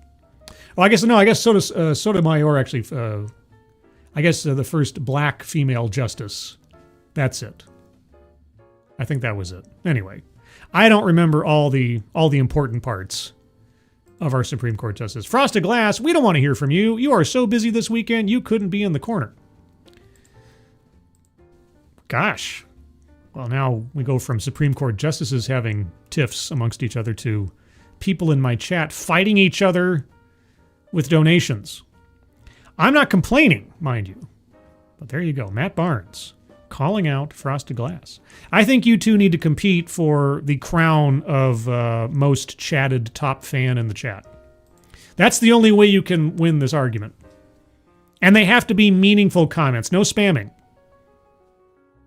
S1: Well, I guess Sotomayor actually, the first black female justice. That's it. I think that was it. Anyway, I don't remember all the important parts of our Supreme Court justice. Frosted Glass, we don't want to hear from you. You are so busy this weekend, you couldn't be in the corner. Gosh. Well, now we go from Supreme Court justices having tiffs amongst each other to people in my chat fighting each other with donations. I'm not complaining, mind you. But there you go. Matt Barnes calling out Frosted Glass. I think you two need to compete for the crown of most chatted top fan in the chat. That's the only way you can win this argument. And they have to be meaningful comments, no spamming.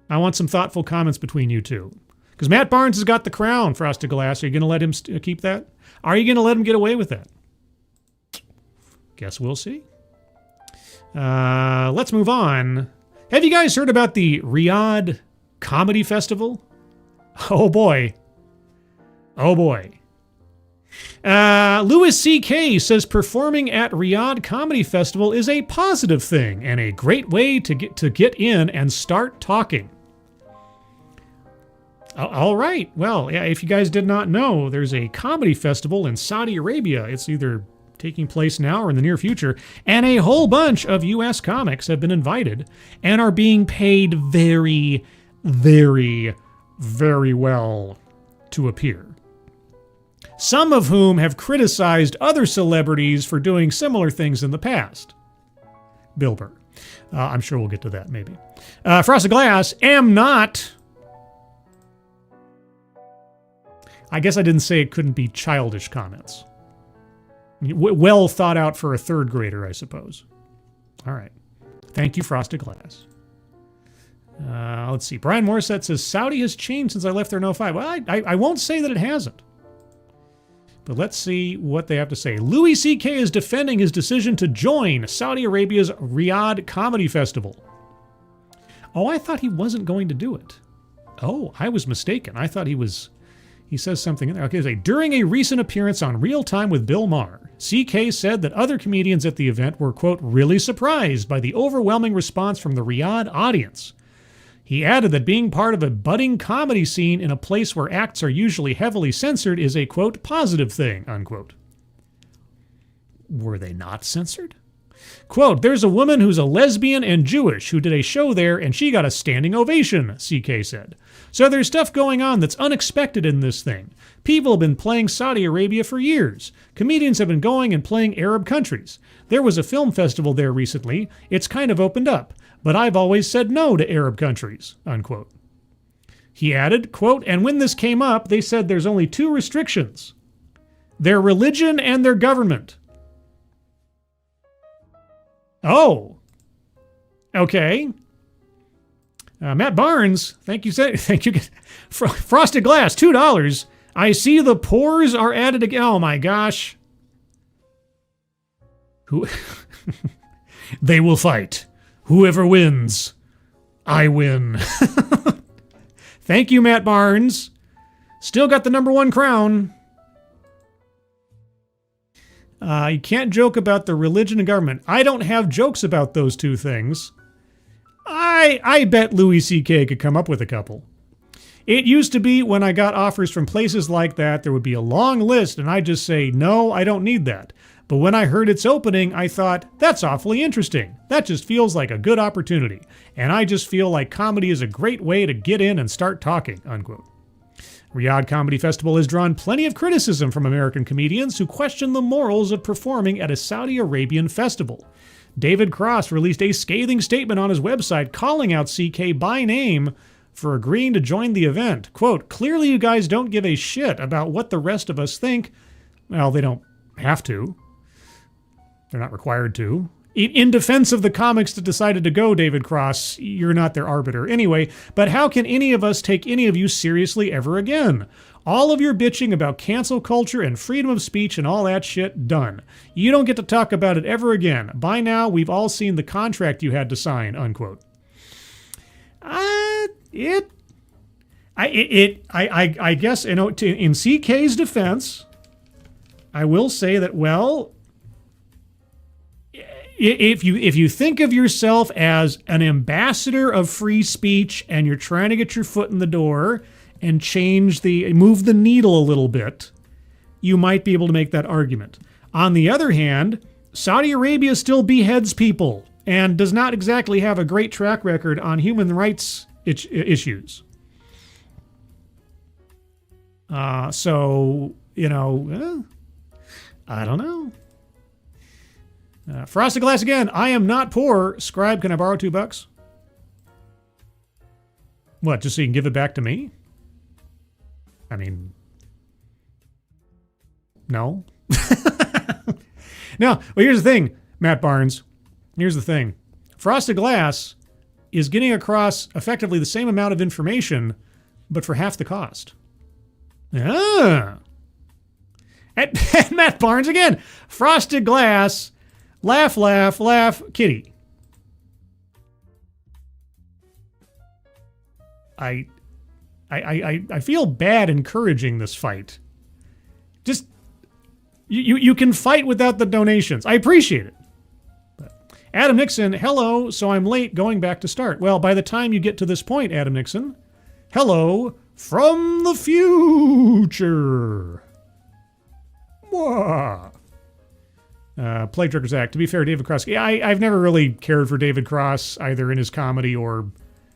S1: I want some thoughtful comments between you two. Because Matt Barnes has got the crown, Frosted Glass. Are you going to let him keep that? Are you going to let him get away with that? Guess we'll see. Let's move on. Have you guys heard about the Riyadh Comedy Festival? Oh boy. Oh boy. Louis C.K. says performing at Riyadh Comedy Festival is a positive thing and a great way to get in and start talking. All right. Well, yeah, if you guys did not know, there's a comedy festival in Saudi Arabia. It's either taking place now or in the near future, and a whole bunch of U.S. comics have been invited and are being paid very, very, very well to appear. Some of whom have criticized other celebrities for doing similar things in the past. Bill Burr. I'm sure we'll get to that, maybe. Frosted Glass, am not... I guess I didn't say it couldn't be childish comments. Well thought out for a third grader, I suppose. All right. Thank you, Frosted Glass. Let's see. Brian Morissette says, Saudi has changed since I left there in 05. Well, I won't say that it hasn't. But let's see what they have to say. Louis C.K. is defending his decision to join Saudi Arabia's Riyadh Comedy Festival. Oh, I thought he wasn't going to do it. Oh, I was mistaken. I thought he was... He says something in there. Okay, say, during a recent appearance on Real Time with Bill Maher, C.K. said that other comedians at the event were, quote, really surprised by the overwhelming response from the Riyadh audience. He added that being part of a budding comedy scene in a place where acts are usually heavily censored is a, quote, positive thing, unquote. Were they not censored? Quote, there's a woman who's a lesbian and Jewish who did a show there and she got a standing ovation, C.K. said. So there's stuff going on that's unexpected in this thing. People have been playing Saudi Arabia for years. Comedians have been going and playing Arab countries. There was a film festival there recently. It's kind of opened up. But I've always said no to Arab countries, unquote. He added, quote, and when this came up, they said there's only two restrictions. Their religion and their government. Oh. Okay. Matt Barnes, thank you. Frosted Glass, $2. I see the pores are added again. Oh my gosh. Who? They will fight. Whoever wins, I win. Thank you, Matt Barnes. Still got the #1 crown. You can't joke about the religion and government. I don't have jokes about those two things. I bet Louis C.K. could come up with a couple. It used to be when I got offers from places like that, there would be a long list and I'd just say, no, I don't need that. But when I heard its opening, I thought, that's awfully interesting. That just feels like a good opportunity. And I just feel like comedy is a great way to get in and start talking, unquote. Riyadh Comedy Festival has drawn plenty of criticism from American comedians who question the morals of performing at a Saudi Arabian festival. David Cross released a scathing statement on his website calling out CK by name for agreeing to join the event. Quote, "Clearly you guys don't give a shit about what the rest of us think." Well, they don't have to. They're not required to. In defense of the comics that decided to go, David Cross, you're not their arbiter. Anyway, but how can any of us take any of you seriously ever again? All of your bitching about cancel culture and freedom of speech and all that shit, done. You don't get to talk about it ever again. By now, we've all seen the contract you had to sign, unquote. I guess, you know, in CK's defense, I will say that, well, if you think of yourself as an ambassador of free speech and you're trying to get your foot in the door and move the needle a little bit, you might be able to make that argument. On the other hand, Saudi Arabia still beheads people and does not exactly have a great track record on human rights issues. So, you know, I don't know. Frosted Glass again. I am not poor. Scribe, can I borrow $2? What, just so you can give it back to me? I mean, no. No, well, here's the thing, Matt Barnes. Here's the thing. Frosted Glass is getting across effectively the same amount of information, but for half the cost. Ah. And Matt Barnes again. Frosted Glass. Laugh, laugh, laugh, kitty. I feel bad encouraging this fight. Just you can fight without the donations. I appreciate it. But Adam Nixon, hello, so I'm late going back to start. Well, by the time you get to this point, Adam Nixon, hello from the future. Mwah. Plague Truckers Act. To be fair, David Cross. Yeah, I've never really cared for David Cross, either in his comedy or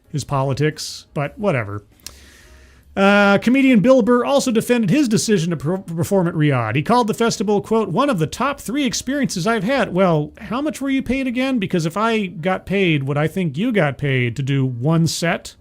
S1: his politics, but whatever. Comedian Bill Burr also defended his decision to perform at Riyadh. He called the festival, quote, "one of the top 3 experiences I've had." Well, how much were you paid again? Because if I got paid what I think you got paid to do one set,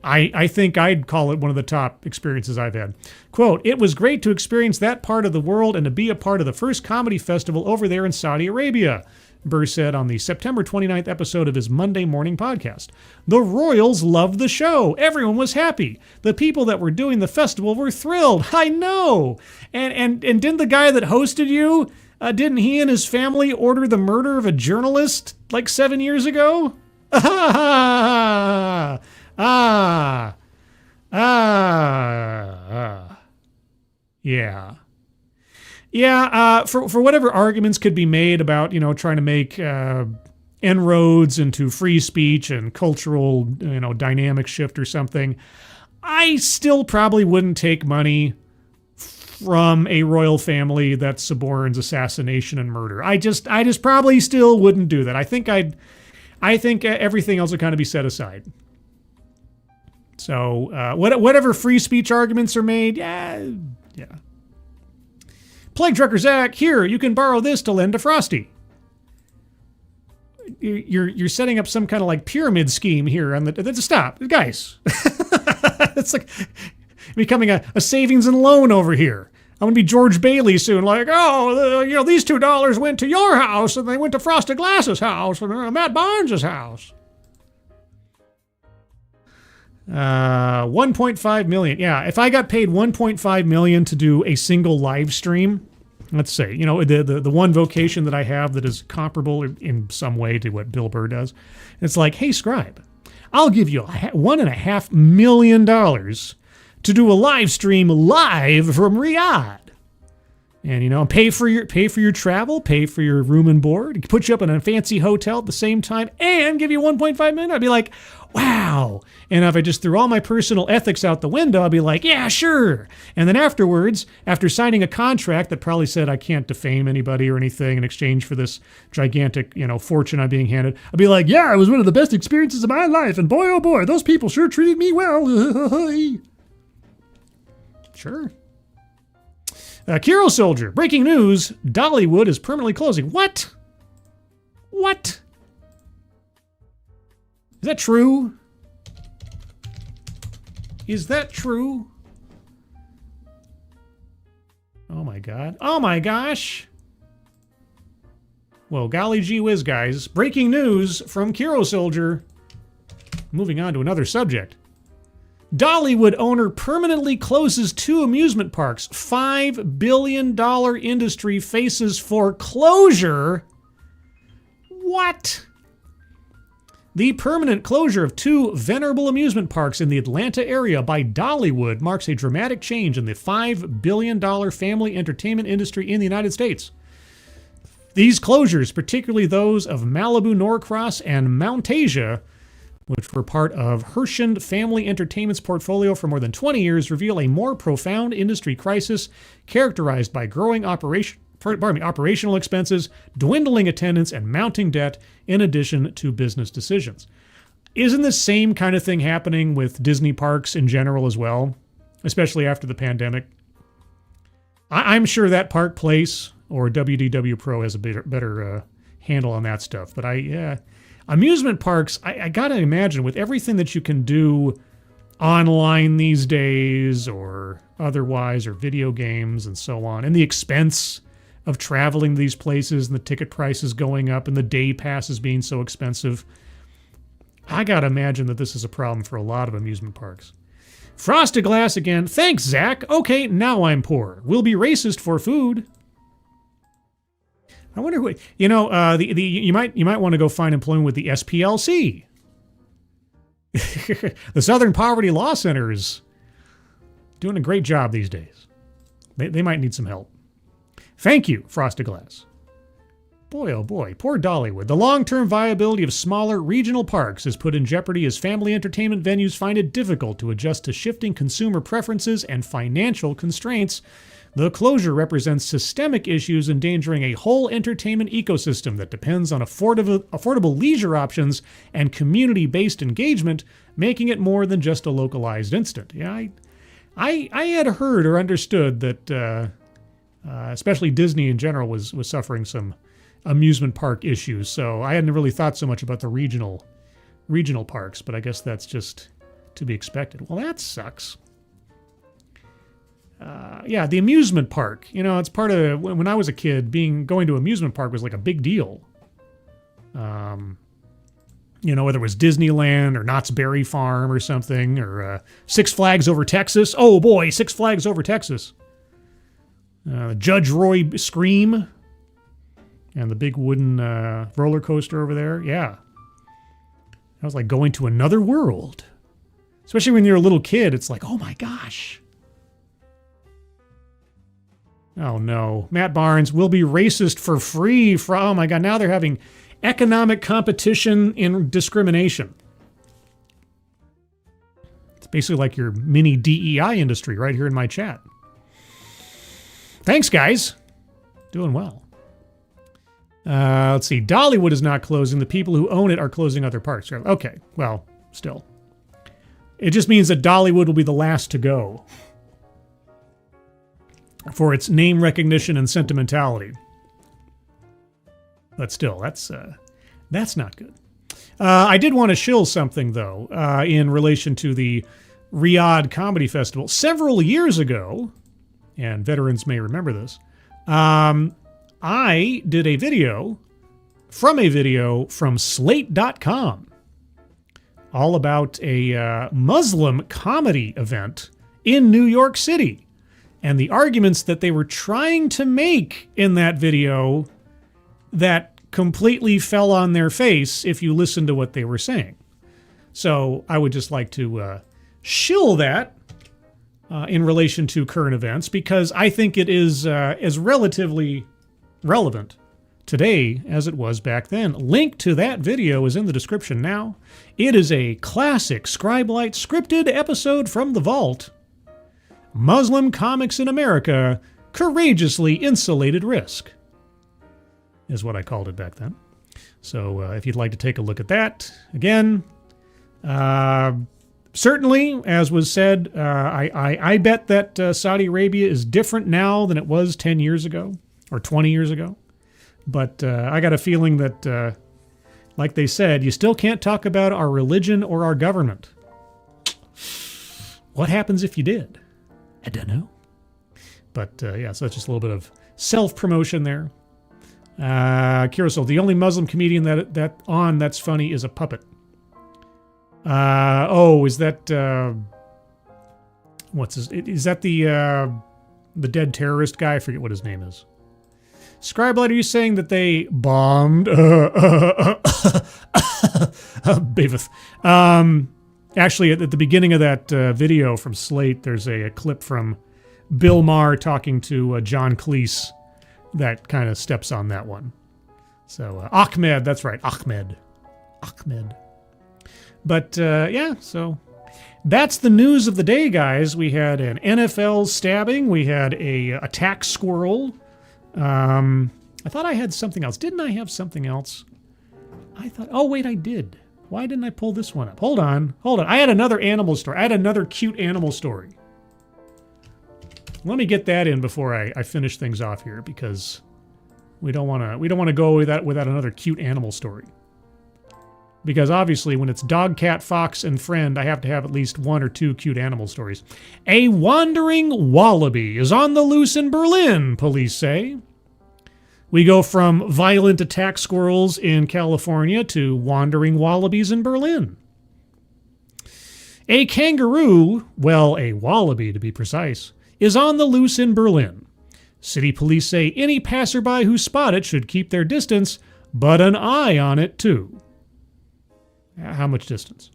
S1: I think I'd call it one of the top experiences I've had. Quote, "It was great to experience that part of the world and to be a part of the first comedy festival over there in Saudi Arabia," Burr said on the September 29th episode of his Monday morning podcast. "The Royals loved the show. Everyone was happy. The people that were doing the festival were thrilled." I know. And didn't the guy that hosted you, didn't he and his family order the murder of a journalist like 7 years ago? Yeah. Yeah, for whatever arguments could be made about, you know, trying to make inroads into free speech and cultural, you know, dynamic shift or something, I still probably wouldn't take money from a royal family that suborns assassination and murder. I just probably still wouldn't do that. I think everything else would kind of be set aside. So whatever free speech arguments are made, yeah. Plague Trucker Zach, here, you can borrow this to lend to Frosty. You're setting up some kind of like pyramid scheme here on the stop, guys. It's like becoming a savings and loan over here. I'm gonna be George Bailey soon, like, oh, these $2 went to your house and they went to Frosted Glass's house and Matt Barnes' house. 1.5 million. Yeah, if I got paid 1.5 million to do a single live stream, let's say, you know, the one vocation that I have that is comparable in some way to what Bill Burr does, it's like, hey, Scribe, I'll give you $1.5 million to do a live stream live from Riyadh. And, you know, pay for your travel, pay for your room and board, put you up in a fancy hotel at the same time, and give you 1.5 million. I'd be like, wow. And if I just threw all my personal ethics out the window, I'd be like, yeah, sure. And then afterwards, after signing a contract that probably said I can't defame anybody or anything in exchange for this gigantic, you know, fortune I'm being handed, I'd be like, yeah, it was one of the best experiences of my life. And boy, oh boy, those people sure treated me well. Sure. Kiro Soldier, breaking news, Dollywood is permanently closing. What? What? Is that true? Is that true? Oh my god. Oh my gosh! Well, golly gee whiz, guys. Breaking news from Kiro Soldier. Moving on to another subject. Dollywood owner permanently closes 2 amusement parks. $5 billion industry faces foreclosure. What? The permanent closure of 2 venerable amusement parks in the Atlanta area by Dollywood marks a dramatic change in the $5 billion family entertainment industry in the United States. These closures, particularly those of Malibu Norcross and Mountasia, which were part of Herschend Family Entertainment's portfolio for more than 20 years, reveal a more profound industry crisis characterized by growing operational expenses, dwindling attendance, and mounting debt, in addition to business decisions. Isn't the same kind of thing happening with Disney parks in general as well, especially after the pandemic? I'm sure that Park Place or WDW Pro has a better handle on that stuff. But amusement parks, I gotta imagine with everything that you can do online these days or otherwise, or video games and so on, and the expense of traveling to these places and the ticket prices going up and the day passes being so expensive, I gotta imagine that this is a problem for a lot of amusement parks. Frosted Glass again. Thanks, Zach. Okay, now I'm poor. We'll be racist for food. I wonder who, you might want to go find employment with the SPLC. The Southern Poverty Law Center is doing a great job these days. They might need some help. Thank you, Frosted Glass. Boy, oh boy, poor Dollywood. The long-term viability of smaller regional parks is put in jeopardy as family entertainment venues find it difficult to adjust to shifting consumer preferences and financial constraints. The closure represents systemic issues endangering a whole entertainment ecosystem that depends on affordable leisure options and community-based engagement, making it more than just a localized incident. Yeah, I had heard or understood that especially Disney in general was suffering some amusement park issues, so I hadn't really thought so much about the regional parks, but I guess that's just to be expected. Well, that sucks. Yeah, the amusement park. It's part of, when I was a kid, going to amusement park was like a big deal. Whether it was Disneyland or Knott's Berry Farm or something, or Six Flags Over Texas. Oh boy, Six Flags Over Texas. Judge Roy Scream and the big wooden roller coaster over there. Yeah. That was like going to another world. Especially when you're a little kid, it's like, oh my gosh. Oh no. Matt Barnes will be racist for free. Oh my God. Now they're having economic competition in discrimination. It's basically like your mini DEI industry right here in my chat. Thanks, guys. Doing well. Let's see. Dollywood is not closing. The people who own it are closing other parks. Okay. Well, still. It just means that Dollywood will be the last to go for its name recognition and sentimentality. But still, that's not good. I did want to shill something, though, in relation to the Riyadh Comedy Festival. Several years ago, and veterans may remember this, I did a video from Slate.com all about a Muslim comedy event in New York City. And the arguments that they were trying to make in that video that completely fell on their face if you listen to what they were saying. So I would just like to shill that in relation to current events, because I think it is as relatively relevant today as it was back then. Link to that video is in the description now. It is a classic Scribelight scripted episode from the vault. Muslim comics in America, courageously insulated risk, is what I called it back then. So if you'd like to take a look at that, again, Certainly, as was said, I bet that Saudi Arabia is different now than it was 10 years ago or 20 years ago. But I got a feeling that, like they said, you still can't talk about our religion or our government. What happens if you did? I don't know. But yeah, so that's just a little bit of self-promotion there. Curacao, the only Muslim comedian that's funny is a puppet. Is that is that the dead terrorist guy? I forget what his name is. Scribelight, are you saying that they bombed Bavith? Actually, at the beginning of that video from Slate, there's a clip from Bill Maher talking to John Cleese that kind of steps on that one. So Ahmed, that's right, Ahmed. But yeah, so that's the news of the day, guys. We had an NFL stabbing. We had a attack squirrel. I thought I had something else. Didn't I have something else? I thought, oh wait, I did. Why didn't I pull this one up? Hold on. I had another animal story. I had another cute animal story. Let me get that in before I finish things off here, because we don't want to go without another cute animal story. Because obviously, when it's dog, cat, fox, and friend, I have to have at least one or two cute animal stories. A wandering wallaby is on the loose in Berlin, police say. We go from violent attack squirrels in California to wandering wallabies in Berlin. A kangaroo, well, a wallaby to be precise, is on the loose in Berlin. City police say any passerby who spot it should keep their distance, but an eye on it too. How much distance?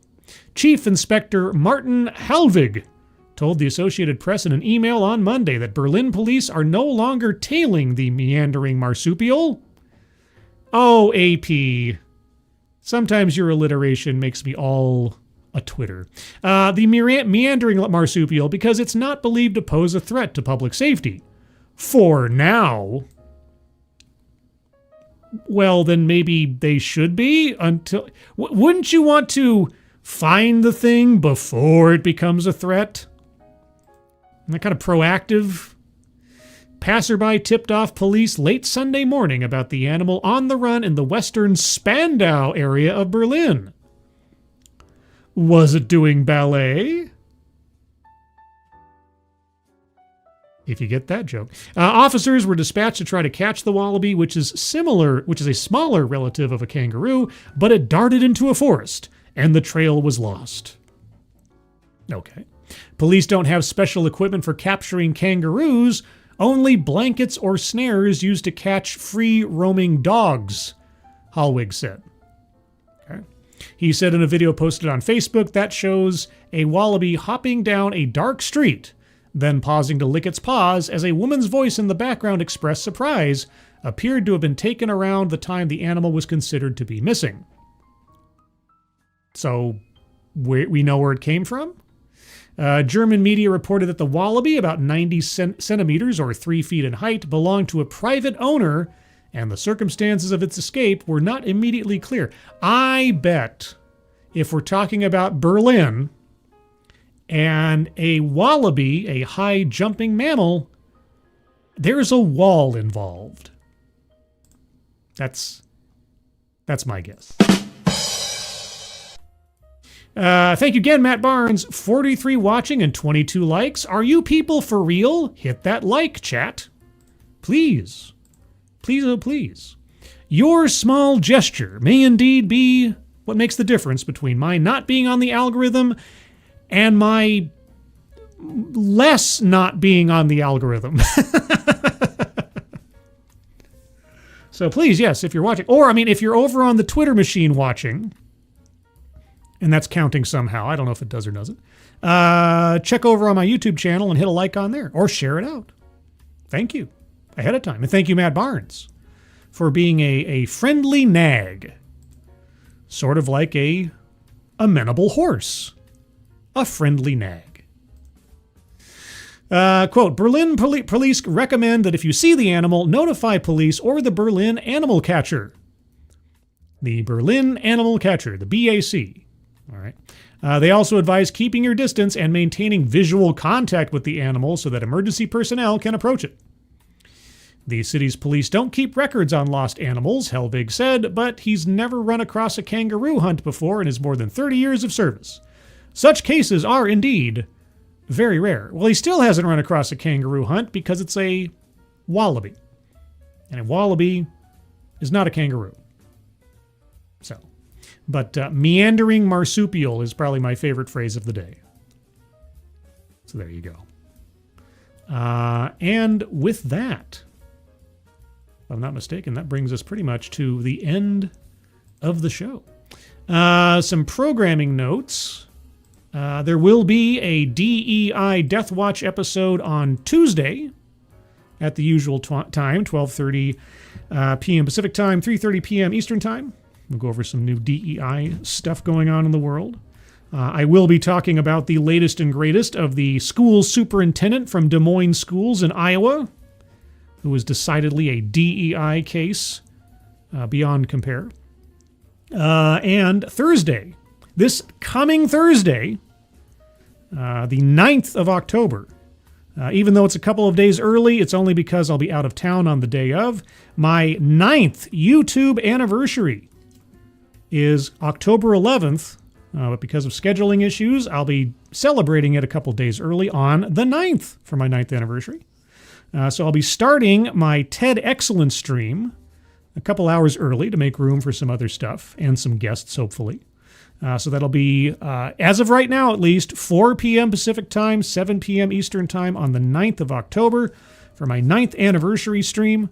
S1: Chief Inspector Martin Halvig told the Associated Press in an email on Monday that Berlin police are no longer tailing the meandering marsupial. Oh, AP. Sometimes your alliteration makes me all a Twitter. The meandering marsupial because it's not believed to pose a threat to public safety. For now. Well, then maybe they should be until... Wouldn't you want to find the thing before it becomes a threat? Isn't that kind of proactive? Passerby tipped off police late Sunday morning about the animal on the run in the western Spandau area of Berlin. Was it doing ballet? If you get that joke. Officers were dispatched to try to catch the wallaby, which is a smaller relative of a kangaroo, but it darted into a forest, and the trail was lost. Okay. Police don't have special equipment for capturing kangaroos, only blankets or snares used to catch free-roaming dogs, Hallwig said. Okay. He said in a video posted on Facebook that shows a wallaby hopping down a dark street, then pausing to lick its paws as a woman's voice in the background expressed surprise, appeared to have been taken around the time the animal was considered to be missing. So, we know where it came from? German media reported that the wallaby, about 90 centimeters or 3 feet in height, belonged to a private owner, and the circumstances of its escape were not immediately clear. I bet if we're talking about Berlin and a wallaby, a high-jumping mammal, there's a wall involved. That's my guess. Thank you again, Matt Barnes. 43 watching and 22 likes. Are you people for real? Hit that like, chat. Please. Please, oh please. Your small gesture may indeed be what makes the difference between my not being on the algorithm and my less not being on the algorithm. So please, yes, if you're watching. Or, if you're over on the Twitter machine watching, and that's counting somehow. I don't know if it does or doesn't. Check over on my YouTube channel and hit a like on there. Or share it out. Thank you ahead of time. And thank you, Matt Barnes, for being a friendly nag. Sort of like a amenable horse. A friendly nag. Quote, Berlin police recommend that if you see the animal, notify police or the Berlin animal catcher. The Berlin animal catcher, the BAC. All right. They also advise keeping your distance and maintaining visual contact with the animal so that emergency personnel can approach it. The city's police don't keep records on lost animals, Helvig said, but he's never run across a kangaroo hunt before in his more than 30 years of service. Such cases are indeed very rare. Well, he still hasn't run across a kangaroo hunt because it's a wallaby. And a wallaby is not a kangaroo. So, but meandering marsupial is probably my favorite phrase of the day. So there you go. And with that, if I'm not mistaken, that brings us pretty much to the end of the show. Some programming notes. There will be a DEI Death Watch episode on Tuesday at the usual time, 12:30 p.m. Pacific Time, 3:30 p.m. Eastern Time. We'll go over some new DEI stuff going on in the world. I will be talking about the latest and greatest of the school superintendent from Des Moines Schools in Iowa, who is decidedly a DEI case beyond compare. And Thursday, this coming Thursday, the 9th of October, even though it's a couple of days early, it's only because I'll be out of town on the day of. My 9th YouTube anniversary is October 11th, but because of scheduling issues, I'll be celebrating it a couple days early on the 9th for my 9th anniversary. So I'll be starting my TED Excellence stream a couple hours early to make room for some other stuff and some guests, hopefully. So that'll be, as of right now at least, 4 p.m. Pacific Time, 7 p.m. Eastern Time on the 9th of October for my 9th anniversary stream.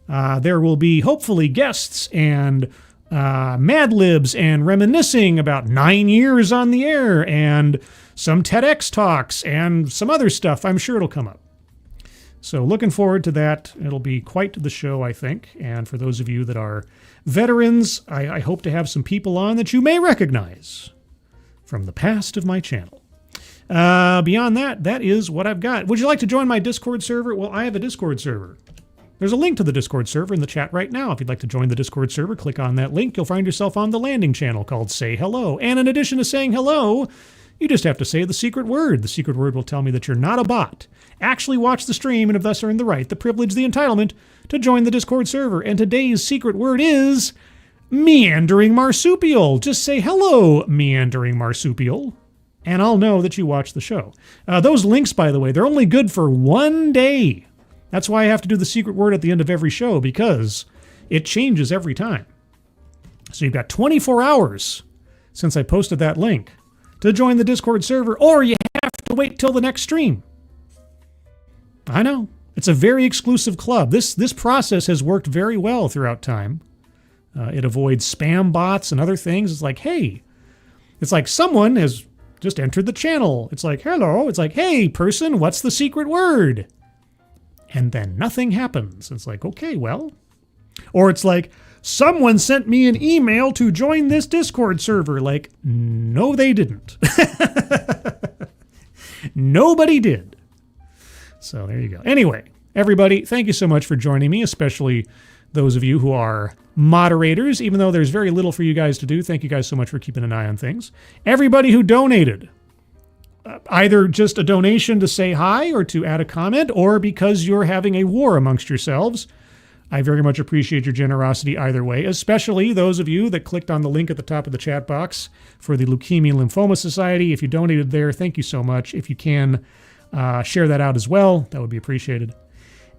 S1: There will be, hopefully, guests and Mad Libs and reminiscing about 9 years on the air and some TEDx talks and some other stuff. I'm sure it'll come up. So looking forward to that. It'll be quite the show, I think. And for those of you that are veterans, I hope to have some people on that you may recognize from the past of my channel. Beyond that, that is what I've got. Would you like to join my Discord server? Well, I have a Discord server. There's a link to the Discord server in the chat right now. If you'd like to join the Discord server, click on that link. You'll find yourself on the landing channel called Say Hello. And in addition to saying hello, you just have to say the secret word. The secret word will tell me that you're not a bot. Actually watch the stream and have thus earned the right, the privilege, the entitlement to join the Discord server. And today's secret word is meandering marsupial. Just say hello, meandering marsupial, and I'll know that you watched the show. Those links, by the way, they're only good for 1 day. That's why I have to do the secret word at the end of every show, because it changes every time. So you've got 24 hours since I posted that link to join the Discord server, or you have to wait till the next stream. I know. It's a very exclusive club. This process has worked very well throughout time. It avoids spam bots and other things. It's like, hey, it's like someone has just entered the channel. It's like, hello. It's like, hey, person, what's the secret word? And then nothing happens. It's like, okay, well. Or it's like, someone sent me an email to join this Discord server. Like, no, they didn't. Nobody did. So there you go. Anyway, everybody, thank you so much for joining me, especially those of you who are moderators. Even though there's very little for you guys to do, thank you guys so much for keeping an eye on things. Everybody who donated, either just a donation to say hi or to add a comment, or because you're having a war amongst yourselves, I very much appreciate your generosity either way, especially those of you that clicked on the link at the top of the chat box for the Leukemia and Lymphoma Society. If you donated there, thank you so much. If you can, share that out as well. That would be appreciated.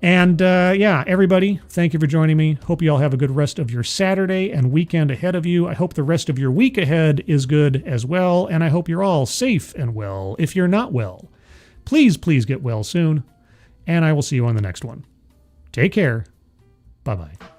S1: And yeah, everybody, thank you for joining me. Hope you all have a good rest of your Saturday and weekend ahead of you. I hope the rest of your week ahead is good as well. And I hope you're all safe and well. If you're not well, please get well soon. And I will see you on the next one. Take care. Bye-bye.